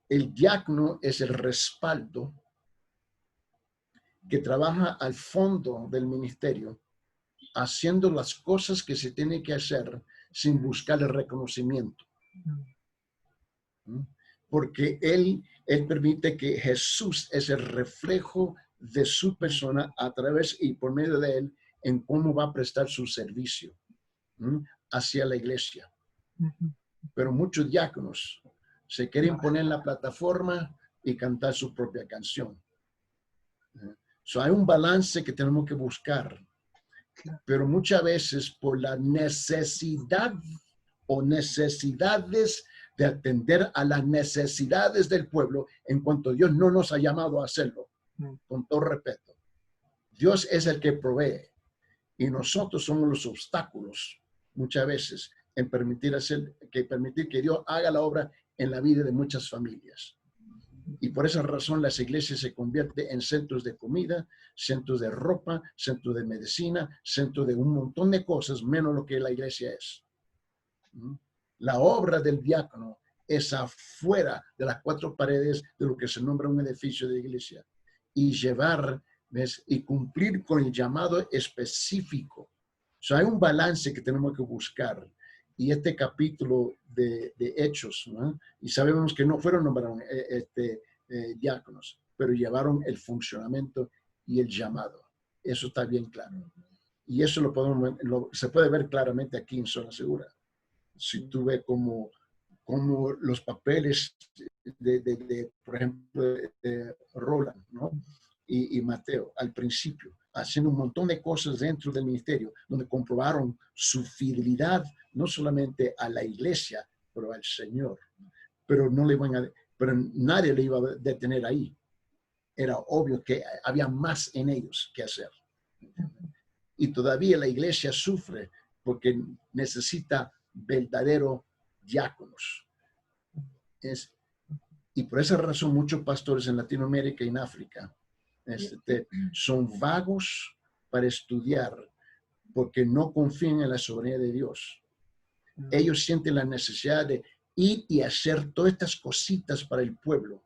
S3: El diácono es el respaldo que trabaja al fondo del ministerio, haciendo las cosas que se tienen que hacer sin buscar el reconocimiento. Porque él permite que Jesús es el reflejo de su persona a través y por medio de él en cómo va a prestar su servicio hacia la iglesia. Pero muchos diáconos se quieren poner en la plataforma y cantar su propia canción. Hay un balance que tenemos que buscar, pero muchas veces por la necesidad o necesidades de atender a las necesidades del pueblo, en cuanto Dios no nos ha llamado a hacerlo, con todo respeto. Dios es el que provee y nosotros somos los obstáculos muchas veces en permitir que Dios haga la obra en la vida de muchas familias. Y por esa razón las iglesias se convierten en centros de comida, centros de ropa, centros de medicina, centros de un montón de cosas, menos lo que la iglesia es. La obra del diácono es afuera de las cuatro paredes de lo que se nombra un edificio de iglesia y llevar, ¿ves? Y cumplir con el llamado específico. Hay un balance que tenemos que buscar. Y este capítulo de Hechos, ¿no? Y sabemos que no fueron nombrados diáconos, pero llevaron el funcionamiento y el llamado. Eso está bien claro. Y eso se puede ver claramente aquí en Zona Segura. Si tú ves como los papeles por ejemplo, de Roland, ¿no? Y Mateo al principio, haciendo un montón de cosas dentro del ministerio, donde comprobaron su fidelidad no solamente a la iglesia, pero al Señor. Pero nadie le iba a detener ahí. Era obvio que había más en ellos que hacer. Y todavía la iglesia sufre porque necesita verdaderos diáconos. Y por esa razón muchos pastores en Latinoamérica y en África son vagos para estudiar porque no confían en la soberanía de Dios. Ellos sienten la necesidad de ir y hacer todas estas cositas para el pueblo,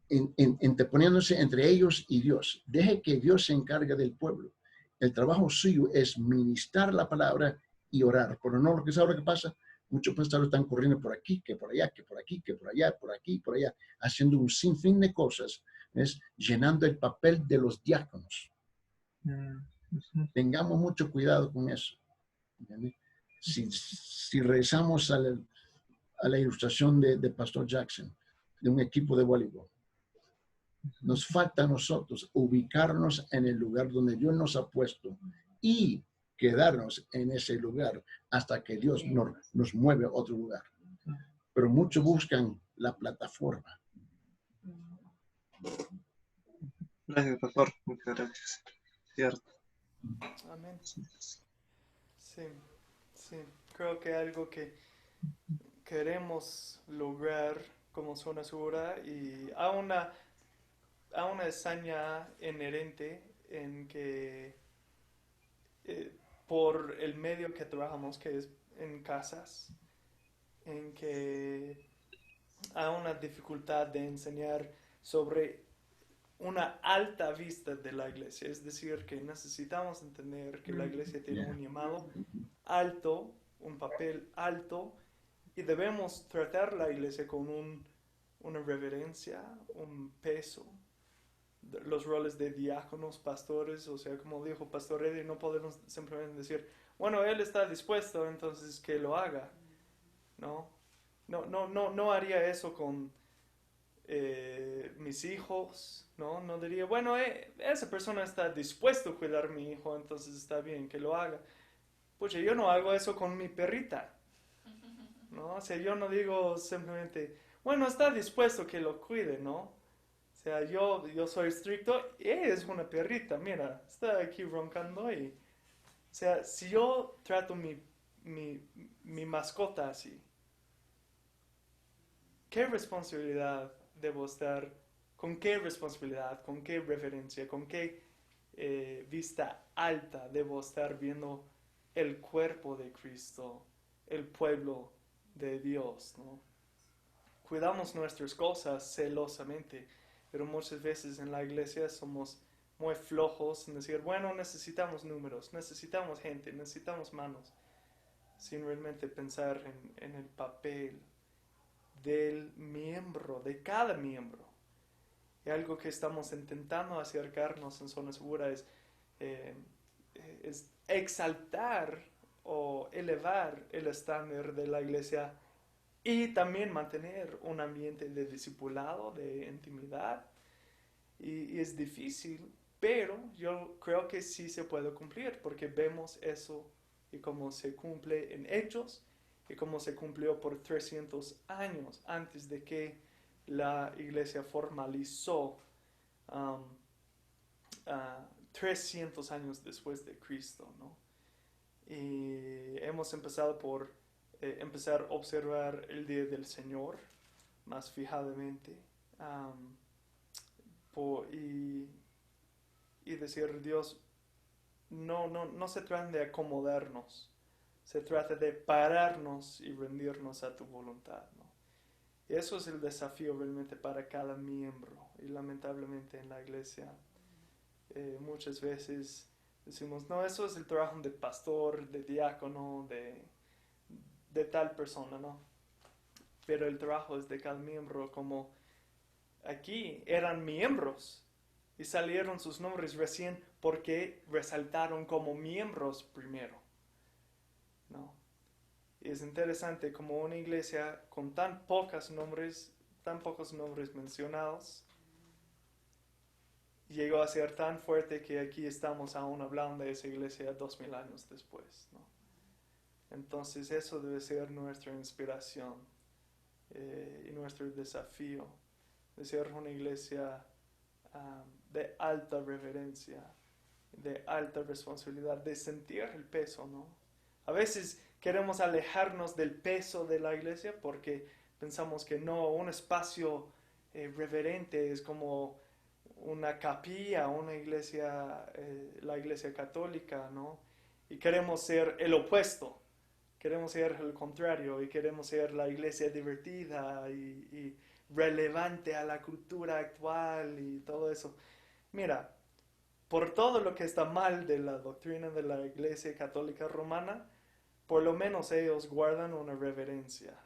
S3: interponiéndose entre ellos y Dios. Deje que Dios se encargue del pueblo. El trabajo suyo es ministrar la palabra y orar. Pero no lo que sabe lo que pasa. Muchos pastores están corriendo por aquí, que por allá, que por aquí, que por allá, por aquí, por allá, haciendo un sinfín de cosas, llenando el papel de los diáconos. Tengamos mucho cuidado con eso. Si regresamos a la ilustración de Pastor Jackson, de un equipo de voleibol, nos falta a nosotros ubicarnos en el lugar donde Dios nos ha puesto y quedarnos en ese lugar hasta que Dios nos mueve a otro lugar. Pero muchos buscan la plataforma.
S5: Gracias, pastor. Muchas gracias. Cierto.
S1: Amén. Sí. Creo que algo que queremos lograr como Zona Segura y a una hazaña inherente en que por el medio que trabajamos, que es en casas, en que hay una dificultad de enseñar sobre una alta vista de la iglesia. Es decir, que necesitamos entender que la iglesia tiene un llamado alto, un papel alto, y debemos tratar la iglesia con una reverencia, un peso. Los roles de diáconos, pastores, o sea, como dijo Pastor Eddie, no podemos simplemente decir, bueno, él está dispuesto, entonces que lo haga. No haría eso con mis hijos, no diría, bueno, esa persona está dispuesto a cuidar a mi hijo, entonces está bien que lo haga. Pues yo no hago eso con mi perrita, ¿no? O sea, yo no digo simplemente, bueno, está dispuesto que lo cuide, ¿no? O sea, yo soy estricto, ella es una perrita, mira, está aquí roncando y... O sea, si yo trato mi mascota así, ¿qué responsabilidad debo estar? ¿Con qué responsabilidad? ¿Con qué referencia? ¿Con qué vista alta debo estar viendo el cuerpo de Cristo, el pueblo de Dios, ¿no? Cuidamos nuestras cosas celosamente, pero muchas veces en la iglesia somos muy flojos en decir, bueno, necesitamos números, necesitamos gente, necesitamos manos, sin realmente pensar en el papel del miembro, de cada miembro. Y algo que estamos intentando acercarnos en Zona Segura es exaltar o elevar el estándar de la iglesia y también mantener un ambiente de discipulado, de intimidad. Y es difícil, pero yo creo que sí se puede cumplir, porque vemos eso y cómo se cumple en Hechos y cómo se cumplió por 300 años antes de que la iglesia formalizó, 300 años después de Cristo, ¿no? Y hemos empezado por empezar a observar el día del Señor más fijadamente, y decir, Dios, no se trata de acomodarnos, se trata de pararnos y rendirnos a tu voluntad, ¿no? Y eso es el desafío realmente para cada miembro. Y lamentablemente en la iglesia muchas veces decimos, no, eso es el trabajo de pastor, de diácono, de tal persona, ¿no? Pero el trabajo es de cada miembro, como aquí eran miembros y salieron sus nombres recién porque resaltaron como miembros primero, ¿no? Y es interesante como una iglesia con tan pocos nombres mencionados, llegó a ser tan fuerte que aquí estamos aún hablando de esa iglesia 2000 años después, ¿no? Entonces eso debe ser nuestra inspiración y nuestro desafío, de ser una iglesia de alta reverencia, de alta responsabilidad, de sentir el peso, ¿no? A veces queremos alejarnos del peso de la iglesia porque pensamos que no, un espacio reverente es como una capilla, una iglesia, la iglesia católica, ¿no? Y queremos ser el opuesto, queremos ser el contrario y queremos ser la iglesia divertida y relevante a la cultura actual y todo eso. Mira, por todo lo que está mal de la doctrina de la iglesia católica romana, por lo menos ellos guardan una reverencia.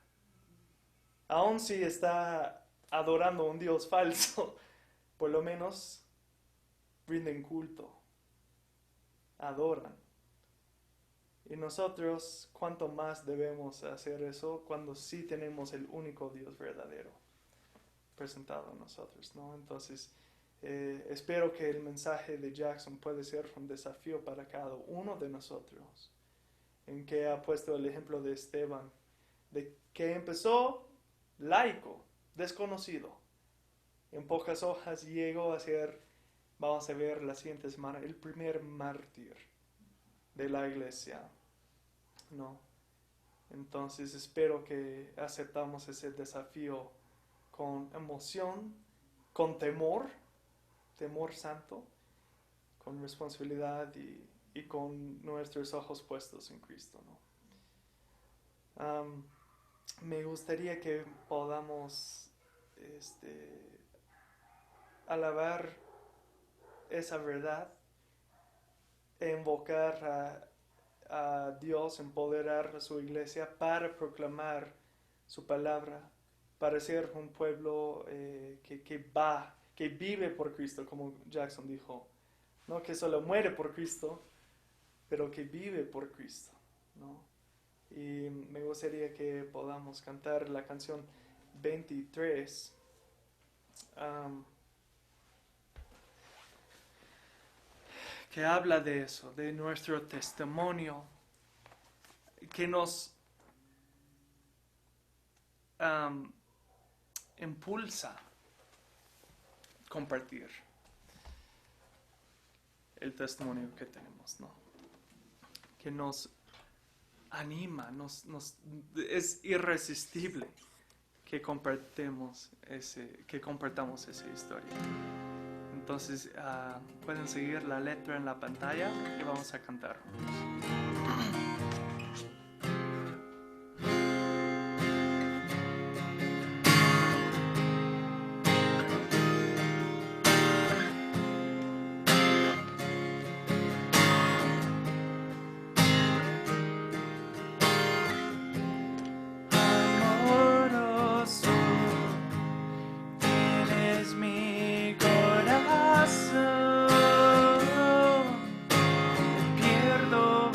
S1: Aun si está adorando a un Dios falso, por lo menos rinden culto, adoran. Y nosotros, ¿cuánto más debemos hacer eso cuando sí tenemos el único Dios verdadero presentado a nosotros, ¿no? Entonces, espero que el mensaje de Jackson puede ser un desafío para cada uno de nosotros, en que ha puesto el ejemplo de Esteban, de que empezó laico, desconocido. En pocas hojas llegó a ser, vamos a ver la siguiente semana, el primer mártir de la iglesia, ¿no? Entonces espero que aceptamos ese desafío con emoción, con temor santo, con responsabilidad y con nuestros ojos puestos en Cristo, ¿no? Me gustaría que podamos alabar esa verdad, invocar a Dios, empoderar a su iglesia para proclamar su palabra, para ser un pueblo que vive por Cristo, como Jackson dijo, no que solo muere por Cristo, pero que vive por Cristo, ¿no? Y me gustaría que podamos cantar la canción 23. Que habla de eso, de nuestro testimonio, que nos impulsa a compartir el testimonio que tenemos, ¿no? Que nos anima, es irresistible que compartamos esa historia. Entonces pueden seguir la letra en la pantalla y vamos a cantar. Pierdo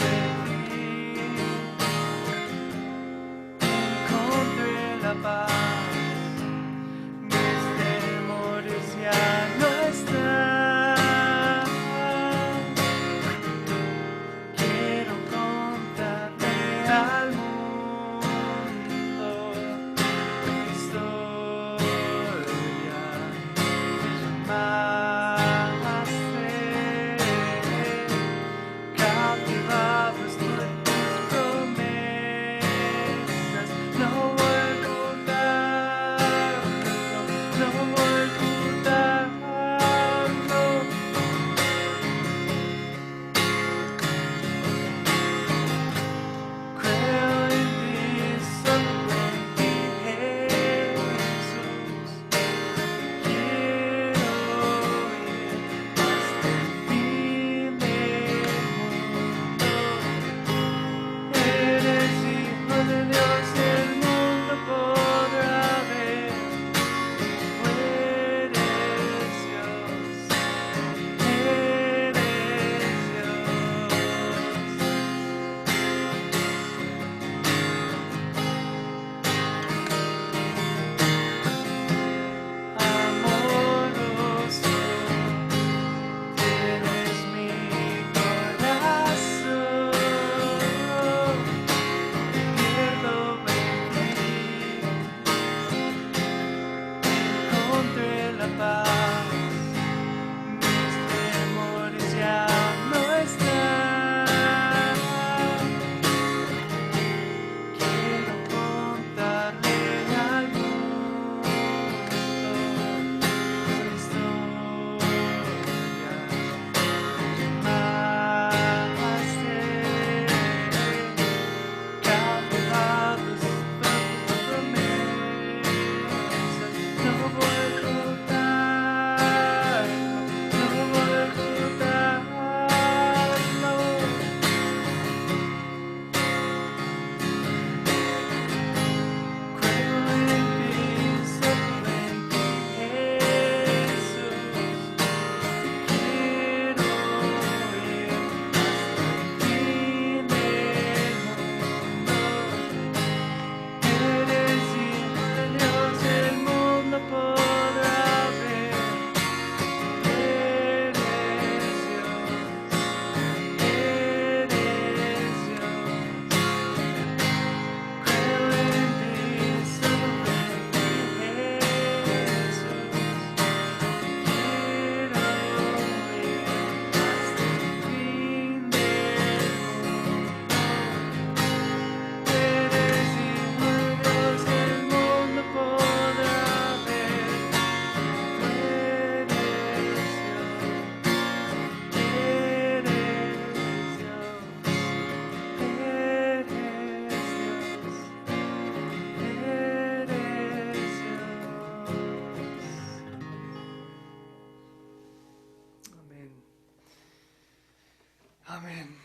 S1: Amén.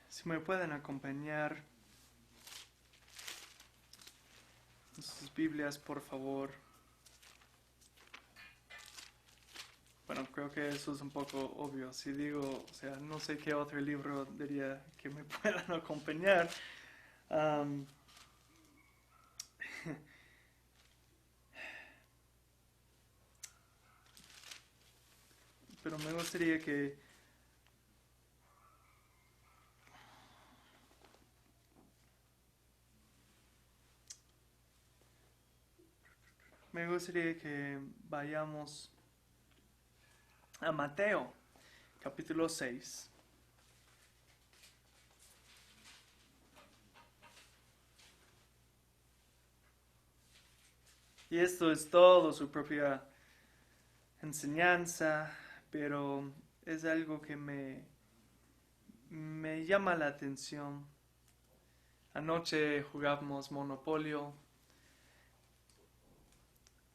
S1: Si me pueden acompañar en sus Biblias, por favor. Bueno, creo que eso es un poco obvio. Si digo, o sea, no sé qué otro libro diría que me puedan acompañar. Pero me gustaría que vayamos a Mateo, capítulo 6. Y esto es todo su propia enseñanza, pero es algo que me llama la atención. Anoche jugamos Monopolio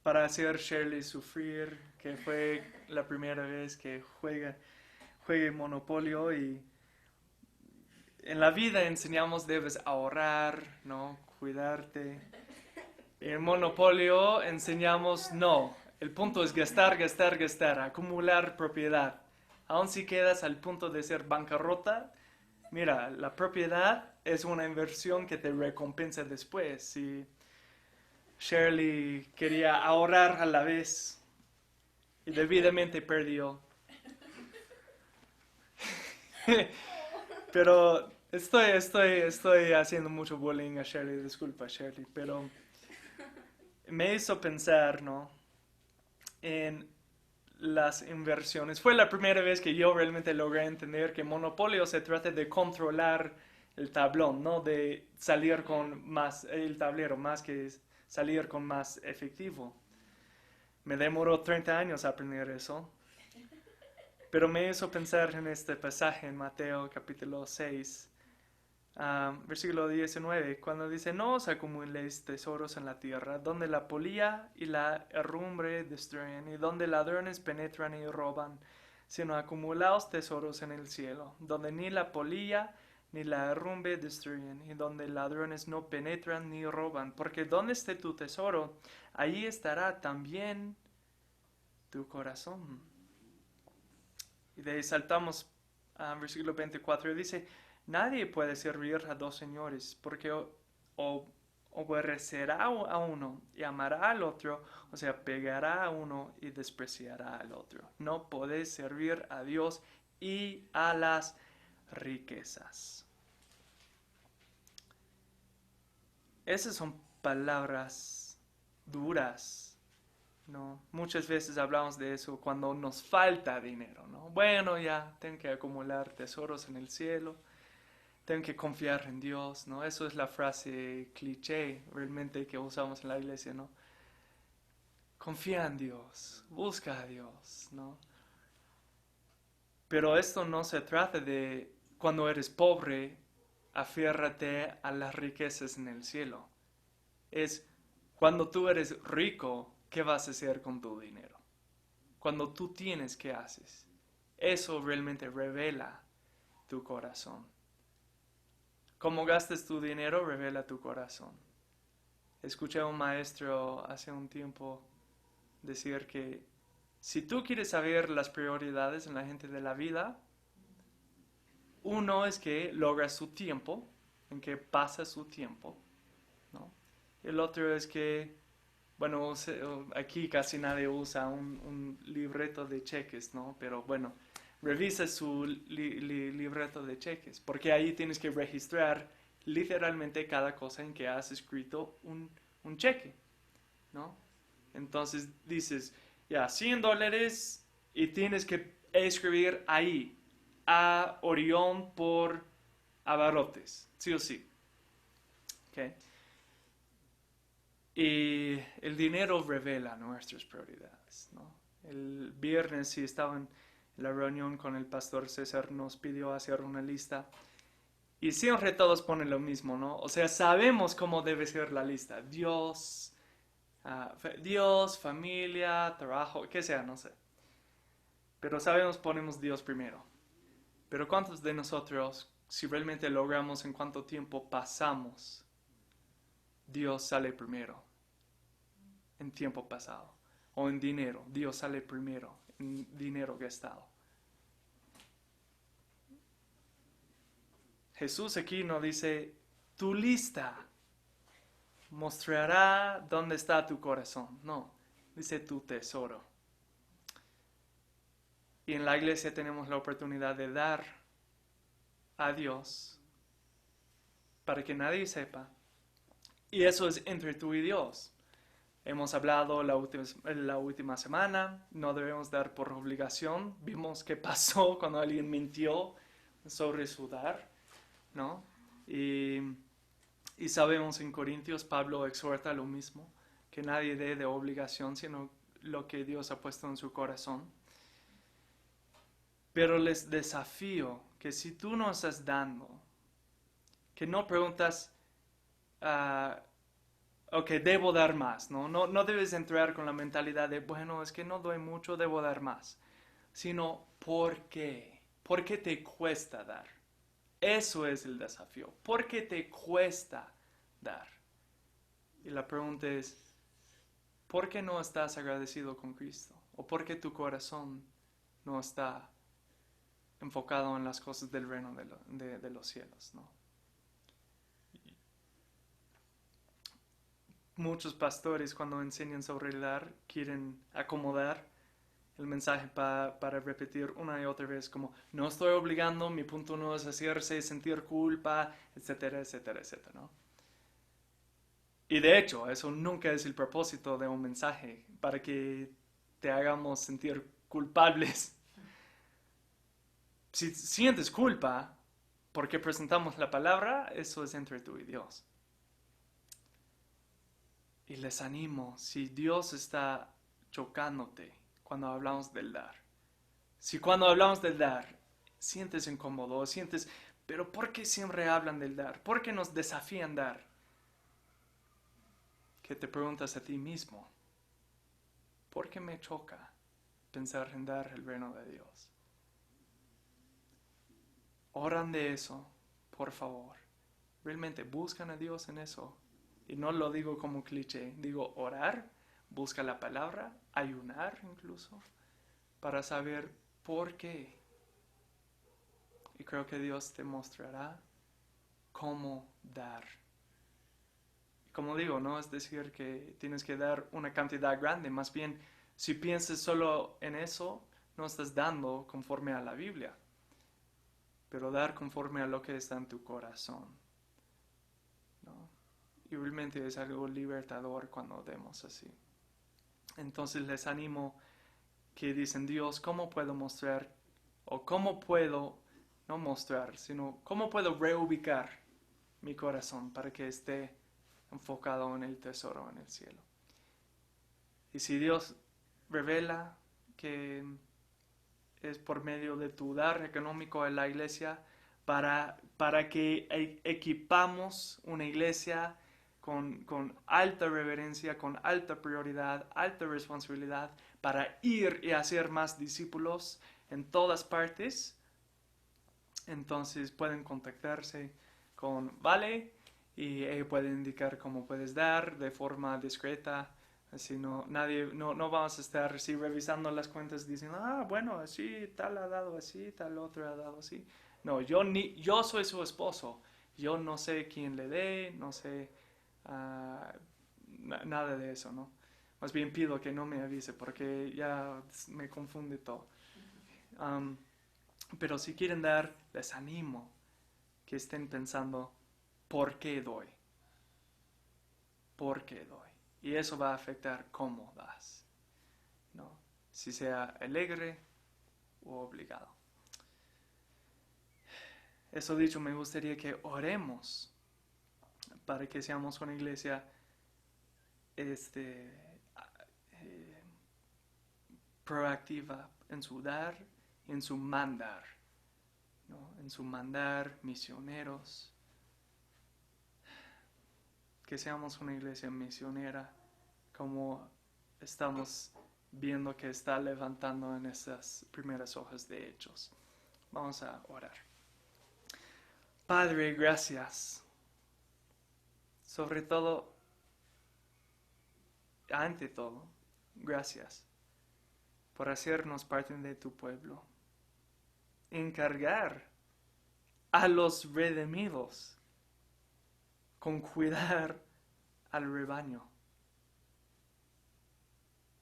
S1: para hacer Shirley sufrir, que fue la primera vez que juegue Monopolio, y en la vida enseñamos debes ahorrar, ¿no? Cuidarte. En Monopolio enseñamos no. El punto es gastar, gastar, gastar, acumular propiedad. Aun si quedas al punto de ser bancarrota, mira, la propiedad es una inversión que te recompensa después. Si Shirley quería ahorrar a la vez y debidamente perdió. Pero estoy haciendo mucho bullying a Shirley, disculpa Shirley, pero me hizo pensar, ¿no? En las inversiones. Fue la primera vez que yo realmente logré entender que Monopolio se trata de controlar el tablón, no de salir con más, el tablero, más que salir con más efectivo. Me demoró 30 años aprender eso. Pero me hizo pensar en este pasaje en Mateo capítulo 6, versículo 19, cuando dice, no os acumuléis tesoros en la tierra, donde la polilla y la herrumbre destruyen, y donde ladrones penetran y roban, sino acumulaos tesoros en el cielo, donde ni la polilla ni la herrumbre destruyen, y donde ladrones no penetran ni roban, porque donde esté tu tesoro, allí estará también tu corazón. Y de ahí saltamos al versículo 24, y dice, nadie puede servir a dos señores, porque o aborrecerá a uno y amará al otro, o sea, pegará a uno y despreciará al otro. No podéis servir a Dios y a las riquezas. Esas son palabras duras, ¿no? Muchas veces hablamos de eso cuando nos falta dinero, ¿no? Bueno, ya tengo que acumular tesoros en el cielo, tengo que confiar en Dios, ¿no? Eso es la frase cliché realmente que usamos en la iglesia, ¿no? Confía en Dios, busca a Dios, ¿no? Pero esto no se trata de cuando eres pobre, afiérrate a las riquezas en el cielo. Es cuando tú eres rico, ¿qué vas a hacer con tu dinero? Cuando tú tienes, ¿qué haces? Eso realmente revela tu corazón. Cómo gastas tu dinero revela tu corazón. Escuché a un maestro hace un tiempo decir que si tú quieres saber las prioridades en la gente de la vida, uno es que logra su tiempo, en que pasa su tiempo, ¿no? El otro es que, bueno, aquí casi nadie usa un libreto de cheques, ¿no? Pero bueno, revisa su libreto de cheques, porque ahí tienes que registrar literalmente cada cosa en que has escrito un cheque, ¿no? Entonces dices, ya, $100 y tienes que escribir ahí, a Orión por Abarrotes, sí o sí. ¿Okay? Y el dinero revela nuestras prioridades, ¿no? El viernes, sí, estaba en la reunión con el pastor César, nos pidió hacer una lista. Y siempre todos ponen lo mismo, ¿no? O sea, sabemos cómo debe ser la lista. Dios, Dios, familia, trabajo, qué sea, no sé. Pero sabemos, ponemos Dios primero. Pero ¿cuántos de nosotros, si realmente logramos en cuánto tiempo pasamos, Dios sale primero en tiempo pasado? O en dinero, Dios sale primero en dinero gastado. Jesús aquí nos dice, tu lista mostrará dónde está tu corazón. No, dice tu tesoro. Y en la iglesia tenemos la oportunidad de dar a Dios para que nadie sepa. Y eso es entre tú y Dios. Hemos hablado la última semana, no debemos dar por obligación. Vimos qué pasó cuando alguien mintió sobre su dar, ¿no? Y sabemos en Corintios, Pablo exhorta lo mismo, que nadie dé de obligación, sino lo que Dios ha puesto en su corazón. Pero les desafío que si tú no estás dando, que no preguntas, ok, debo dar más, ¿no? No debes entrar con la mentalidad de, bueno, es que no doy mucho, debo dar más. Sino, ¿por qué? ¿Por qué te cuesta dar? Eso es el desafío. ¿Por qué te cuesta dar? Y la pregunta es, ¿por qué no estás agradecido con Cristo? ¿O por qué tu corazón no está enfocado en las cosas del reino de los cielos, ¿no? Muchos pastores cuando enseñan sobre el dar quieren acomodar el mensaje para repetir una y otra vez como no estoy obligando, mi punto no es hacerse sentir culpa, etcétera, etcétera, etcétera, ¿no? Y de hecho, eso nunca es el propósito de un mensaje, para que te hagamos sentir culpables. Si sientes culpa porque presentamos la palabra, eso es entre tú y Dios. Y les animo, si Dios está chocándote cuando hablamos del dar, si cuando hablamos del dar sientes incómodo, sientes, pero ¿por qué siempre hablan del dar? ¿Por qué nos desafían dar? Que te preguntas a ti mismo, ¿por qué me choca pensar en dar el reino de Dios? Oran de eso, por favor. Realmente buscan a Dios en eso. Y no lo digo como cliché, digo orar, busca la palabra, ayunar incluso, para saber por qué. Y creo que Dios te mostrará cómo dar. Y como digo, no es decir que tienes que dar una cantidad grande, más bien si piensas solo en eso, no estás dando conforme a la Biblia, pero dar conforme a lo que está en tu corazón, ¿no? Y realmente es algo libertador cuando demos así. Entonces les animo que dicen, Dios, ¿cómo puedo mostrar? O ¿cómo puedo, no mostrar, sino cómo puedo reubicar mi corazón para que esté enfocado en el tesoro en el cielo? Y si Dios revela que es por medio de tu dar económico a la iglesia para que equipamos una iglesia con alta reverencia, con alta prioridad, alta responsabilidad, para ir y hacer más discípulos en todas partes, entonces pueden contactarse con Vale y ella puede indicar cómo puedes dar de forma discreta. Así no vamos a estar así revisando las cuentas diciendo, bueno, así tal ha dado así, tal otro ha dado así. No, yo soy su esposo, yo no sé quién le dé, no sé nada de eso, ¿no? Más bien pido que no me avise porque ya me confunde todo. Pero si quieren dar, les animo que estén pensando, ¿por qué doy? ¿Por qué doy? Y eso va a afectar cómo das, ¿no? Si sea alegre o obligado. Eso dicho, me gustaría que oremos para que seamos una iglesia proactiva en su dar y en su mandar, ¿no? En su mandar misioneros. Que seamos una iglesia misionera como estamos viendo que está levantando en estas primeras hojas de Hechos. Vamos a orar. Padre, gracias. Sobre todo, ante todo, gracias por hacernos parte de tu pueblo. Encargar a los redimidos con cuidar al rebaño.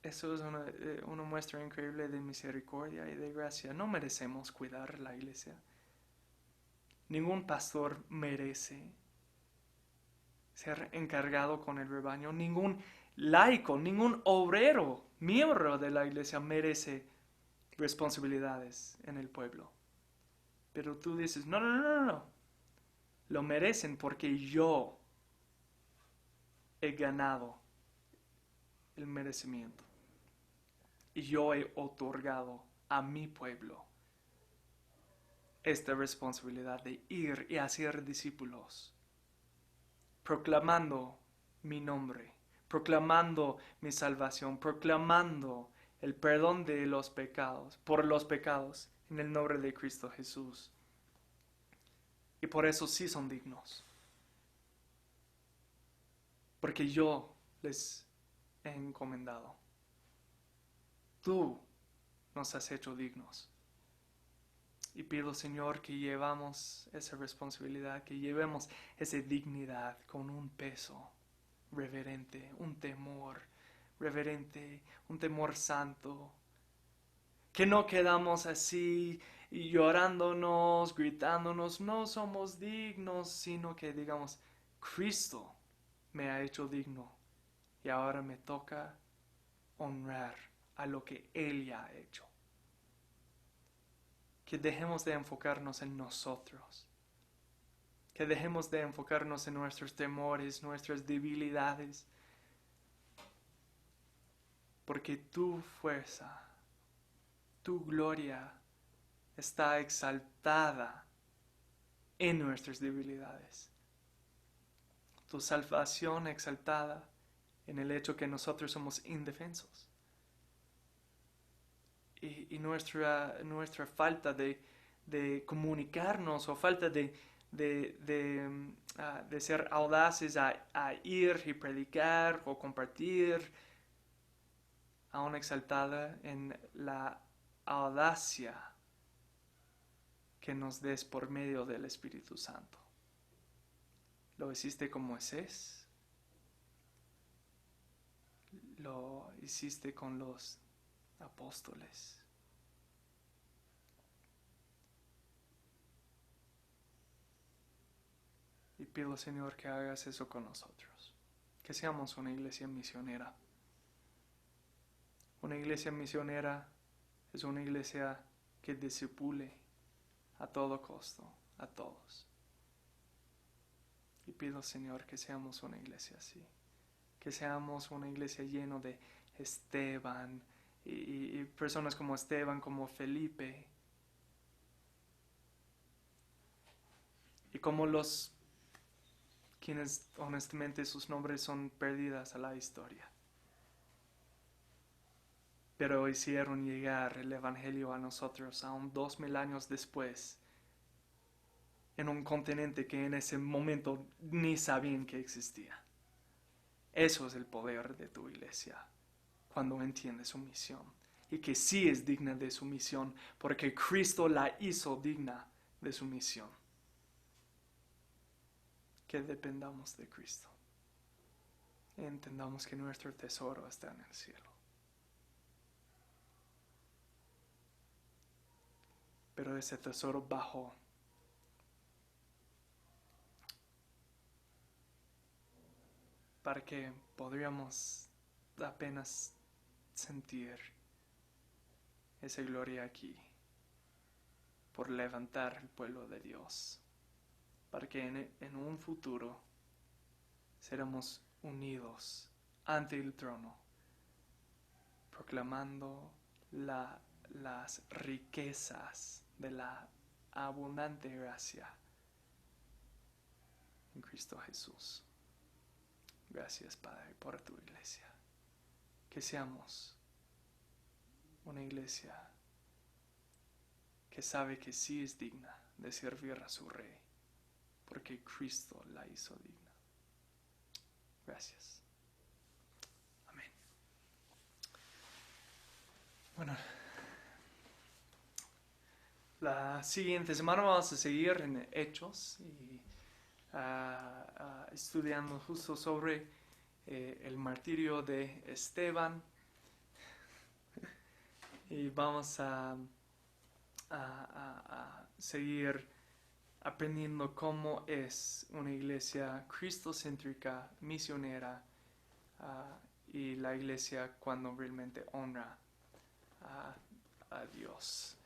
S1: Eso es una muestra increíble de misericordia y de gracia. No merecemos cuidar la iglesia. Ningún pastor merece ser encargado con el rebaño. Ningún laico, ningún obrero, miembro de la iglesia merece responsabilidades en el pueblo. Pero tú dices, no. Lo merecen porque yo he ganado el merecimiento. Y yo he otorgado a mi pueblo esta responsabilidad de ir y hacer discípulos, proclamando mi nombre, proclamando mi salvación, proclamando el perdón de los pecados, por los pecados, en el nombre de Cristo Jesús. Y por eso sí son dignos. Porque yo les he encomendado. Tú nos has hecho dignos. Y pido, Señor, que llevamos esa responsabilidad, que llevemos esa dignidad con un peso reverente, un temor reverente, un temor santo. Que no quedamos así llorándonos, gritándonos, no somos dignos, sino que digamos, Cristo me ha hecho digno y ahora me toca honrar a lo que Él ya ha hecho. Que dejemos de enfocarnos en nosotros. Que dejemos de enfocarnos en nuestros temores, nuestras debilidades. Porque tu fuerza, tu gloria está exaltada en nuestras debilidades. Tu salvación exaltada en el hecho que nosotros somos indefensos. Y nuestra falta de comunicarnos o falta de ser audaces a ir y predicar o compartir, aún exaltada en la audacia que nos des por medio del Espíritu Santo. Lo hiciste con Moisés, lo hiciste con los apóstoles. Y pido, Señor, que hagas eso con nosotros. Que seamos una iglesia misionera. Una iglesia misionera es una iglesia que discipule a todo costo, a todos. Y pido, Señor, que seamos una iglesia así. Que seamos una iglesia llena de Esteban y personas como Esteban, como Felipe. Y como los quienes honestamente sus nombres son perdidas a la historia. Pero hicieron llegar el Evangelio a nosotros aún 2000 años después, en un continente que en ese momento ni sabían que existía. Eso es el poder de tu iglesia, cuando entiende su misión, y que sí es digna de su misión, porque Cristo la hizo digna de su misión. Que dependamos de Cristo. Y entendamos que nuestro tesoro está en el cielo. Pero ese tesoro bajó para que podríamos apenas sentir esa gloria aquí por levantar el pueblo de Dios, para que en un futuro seremos unidos ante el trono, proclamando las riquezas de la abundante gracia en Cristo Jesús. Gracias, Padre, por tu iglesia. que seamos una iglesia que sabe que sí es digna de servir a su Rey, porque Cristo la hizo digna. Gracias. Amén. Bueno, la siguiente semana vamos a seguir en Hechos y estudiando justo sobre el martirio de Esteban. Y vamos a seguir aprendiendo cómo es una iglesia cristocéntrica, misionera, y la iglesia cuando realmente honra a Dios.